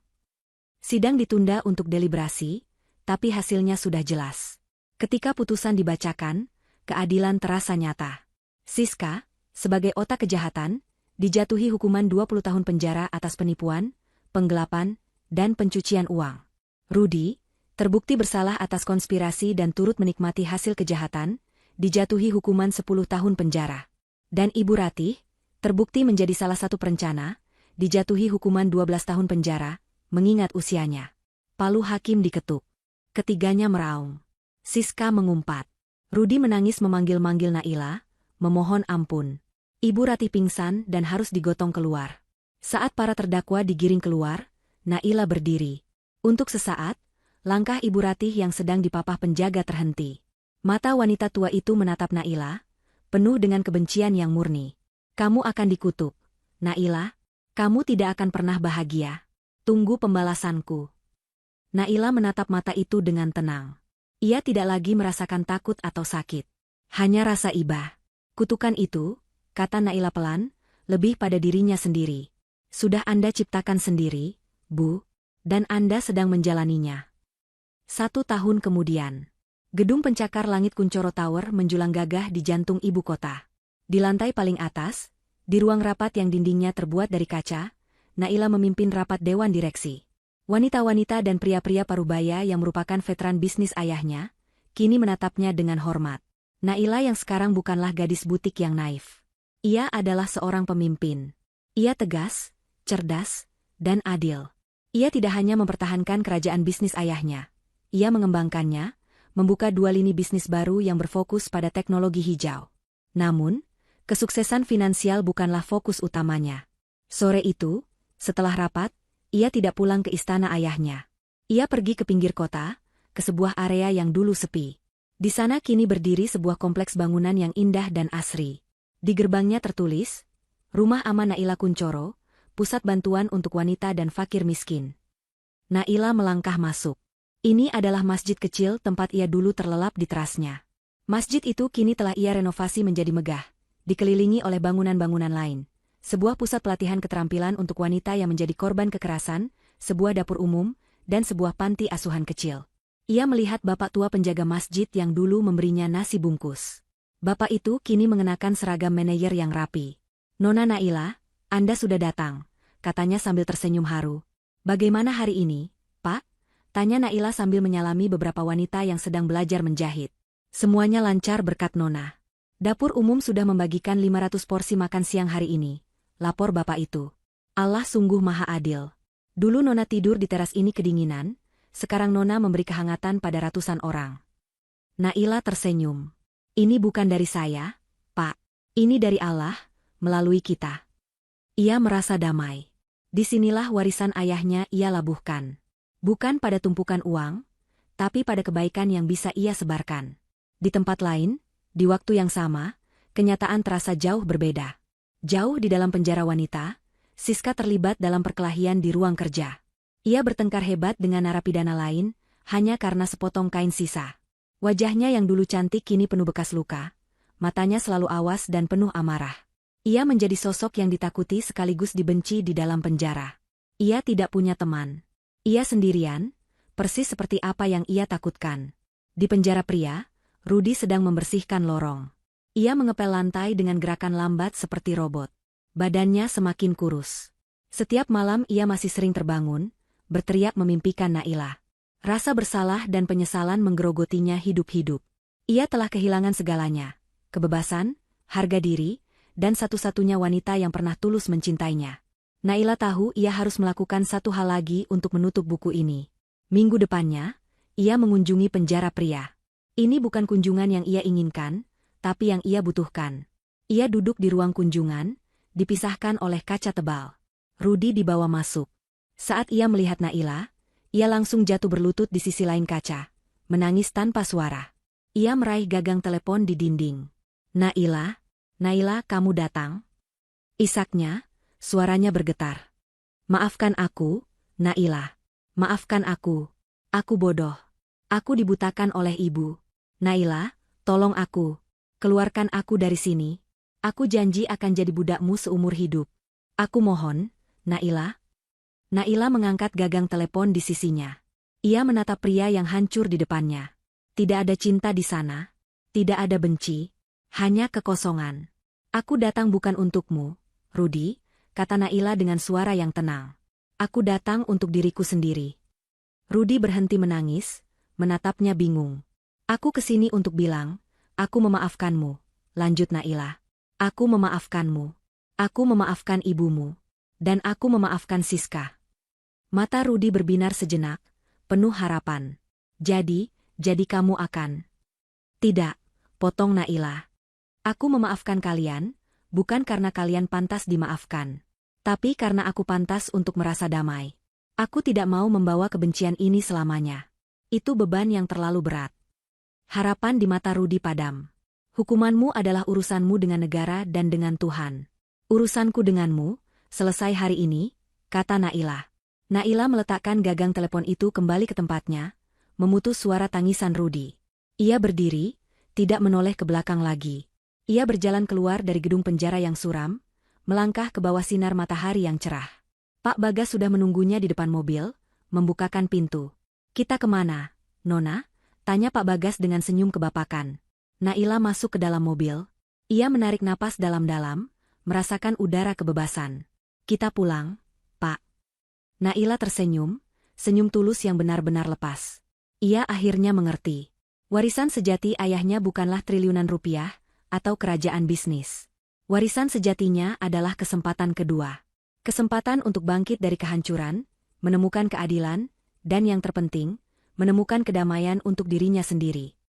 Sidang ditunda untuk deliberasi, tapi hasilnya sudah jelas. Ketika putusan dibacakan, keadilan terasa nyata. Siska, sebagai otak kejahatan, dijatuhi hukuman 20 tahun penjara atas penipuan, penggelapan, dan pencucian uang. Rudi, terbukti bersalah atas konspirasi dan turut menikmati hasil kejahatan, dijatuhi hukuman 10 tahun penjara. Dan Ibu Ratih, terbukti menjadi salah satu perencana, dijatuhi hukuman 12 tahun penjara, mengingat usianya. Palu hakim diketuk. Ketiganya meraung. Siska mengumpat. Rudi menangis memanggil-manggil Naila, memohon ampun. Ibu Ratih pingsan dan harus digotong keluar. Saat para terdakwa digiring keluar, Naila berdiri. Untuk sesaat, langkah Ibu Ratih yang sedang dipapah penjaga terhenti. Mata wanita tua itu menatap Naila, penuh dengan kebencian yang murni. Kamu akan dikutuk. Naila, kamu tidak akan pernah bahagia. Tunggu pembalasanku. Naila menatap mata itu dengan tenang. Ia tidak lagi merasakan takut atau sakit. Hanya rasa iba. Kutukan itu, kata Naila pelan, lebih pada dirinya sendiri. Sudah Anda ciptakan sendiri, Bu, dan Anda sedang menjalaninya. 1 tahun kemudian. Gedung pencakar langit Kuncoro Tower menjulang gagah di jantung ibu kota. Di lantai paling atas, di ruang rapat yang dindingnya terbuat dari kaca, Naila memimpin rapat dewan direksi. Wanita-wanita dan pria-pria parubaya yang merupakan veteran bisnis ayahnya, kini menatapnya dengan hormat. Naila yang sekarang bukanlah gadis butik yang naif. Ia adalah seorang pemimpin. Ia tegas, cerdas, dan adil. Ia tidak hanya mempertahankan kerajaan bisnis ayahnya. Ia mengembangkannya, membuka 2 lini bisnis baru yang berfokus pada teknologi hijau. Namun, kesuksesan finansial bukanlah fokus utamanya. Sore itu, setelah rapat, ia tidak pulang ke istana ayahnya. Ia pergi ke pinggir kota, ke sebuah area yang dulu sepi. Di sana kini berdiri sebuah kompleks bangunan yang indah dan asri. Di gerbangnya tertulis, Rumah Aman Naila Kuncoro, Pusat Bantuan untuk Wanita dan Fakir Miskin. Naila melangkah masuk. Ini adalah masjid kecil tempat ia dulu terlelap di terasnya. Masjid itu kini telah ia renovasi menjadi megah, dikelilingi oleh bangunan-bangunan lain. Sebuah pusat pelatihan keterampilan untuk wanita yang menjadi korban kekerasan, sebuah dapur umum, dan sebuah panti asuhan kecil. Ia melihat bapak tua penjaga masjid yang dulu memberinya nasi bungkus. Bapak itu kini mengenakan seragam manajer yang rapi. Nona Naila, Anda sudah datang, katanya sambil tersenyum haru. Bagaimana hari ini, Pak? Tanya Naila sambil menyalami beberapa wanita yang sedang belajar menjahit. Semuanya lancar berkat Nona. Dapur umum sudah membagikan 500 porsi makan siang hari ini, lapor bapak itu. Allah sungguh maha adil. Dulu Nona tidur di teras ini kedinginan, sekarang Nona memberi kehangatan pada ratusan orang. Naila tersenyum. Ini bukan dari saya, Pak. Ini dari Allah, melalui kita. Ia merasa damai. Disinilah warisan ayahnya ia labuhkan. Bukan pada tumpukan uang, tapi pada kebaikan yang bisa ia sebarkan. Di tempat lain, di waktu yang sama, kenyataan terasa jauh berbeda. Jauh di dalam penjara wanita, Siska terlibat dalam perkelahian di ruang kerja. Ia bertengkar hebat dengan narapidana lain, hanya karena sepotong kain sisa. Wajahnya yang dulu cantik kini penuh bekas luka. Matanya selalu awas dan penuh amarah. Ia menjadi sosok yang ditakuti sekaligus dibenci di dalam penjara. Ia tidak punya teman. Ia sendirian, persis seperti apa yang ia takutkan. Di penjara pria, Rudy sedang membersihkan lorong. Ia mengepel lantai dengan gerakan lambat seperti robot. Badannya semakin kurus. Setiap malam ia masih sering terbangun, berteriak memimpikan Naila. Rasa bersalah dan penyesalan menggerogotinya hidup-hidup. Ia telah kehilangan segalanya, kebebasan, harga diri, dan satu-satunya wanita yang pernah tulus mencintainya. Naila tahu ia harus melakukan satu hal lagi untuk menutup buku ini. Minggu depannya, ia mengunjungi penjara pria. Ini bukan kunjungan yang ia inginkan, tapi yang ia butuhkan. Ia duduk di ruang kunjungan, dipisahkan oleh kaca tebal. Rudy dibawa masuk. Saat ia melihat Naila, ia langsung jatuh berlutut di sisi lain kaca, menangis tanpa suara. Ia meraih gagang telepon di dinding. Naila, Naila, kamu datang? Isaknya, suaranya bergetar. Maafkan aku, Naila. Maafkan aku. Aku bodoh. Aku dibutakan oleh ibu. Naila, tolong aku. Keluarkan aku dari sini. Aku janji akan jadi budakmu seumur hidup. Aku mohon, Naila. Naila mengangkat gagang telepon di sisinya. Ia menatap pria yang hancur di depannya. Tidak ada cinta di sana. Tidak ada benci. Hanya kekosongan. Aku datang bukan untukmu, Rudy, kata Naila dengan suara yang tenang. Aku datang untuk diriku sendiri. Rudy berhenti menangis, menatapnya bingung. Aku kesini untuk bilang, aku memaafkanmu, lanjut Naila. Aku memaafkanmu. Aku memaafkan ibumu. Dan aku memaafkan Siska. Mata Rudy berbinar sejenak, penuh harapan. Jadi kamu akan... Tidak, potong Naila. Aku memaafkan kalian, bukan karena kalian pantas dimaafkan. Tapi karena aku pantas untuk merasa damai. Aku tidak mau membawa kebencian ini selamanya. Itu beban yang terlalu berat. Harapan di mata Rudy padam. Hukumanmu adalah urusanmu dengan negara dan dengan Tuhan. Urusanku denganmu, selesai hari ini, kata Naila. Naila meletakkan gagang telepon itu kembali ke tempatnya, memutus suara tangisan Rudy. Ia berdiri, tidak menoleh ke belakang lagi. Ia berjalan keluar dari gedung penjara yang suram, melangkah ke bawah sinar matahari yang cerah. Pak Bagas sudah menunggunya di depan mobil, membukakan pintu. Kita kemana, Nona? Tanya Pak Bagas dengan senyum kebapakan. Naila masuk ke dalam mobil. Ia menarik napas dalam-dalam, merasakan udara kebebasan. Kita pulang, Pak. Naila tersenyum, senyum tulus yang benar-benar lepas. Ia akhirnya mengerti. Warisan sejati ayahnya bukanlah triliunan rupiah, atau kerajaan bisnis. Warisan sejatinya adalah kesempatan kedua. Kesempatan untuk bangkit dari kehancuran, menemukan keadilan, dan yang terpenting, menemukan kedamaian untuk dirinya sendiri.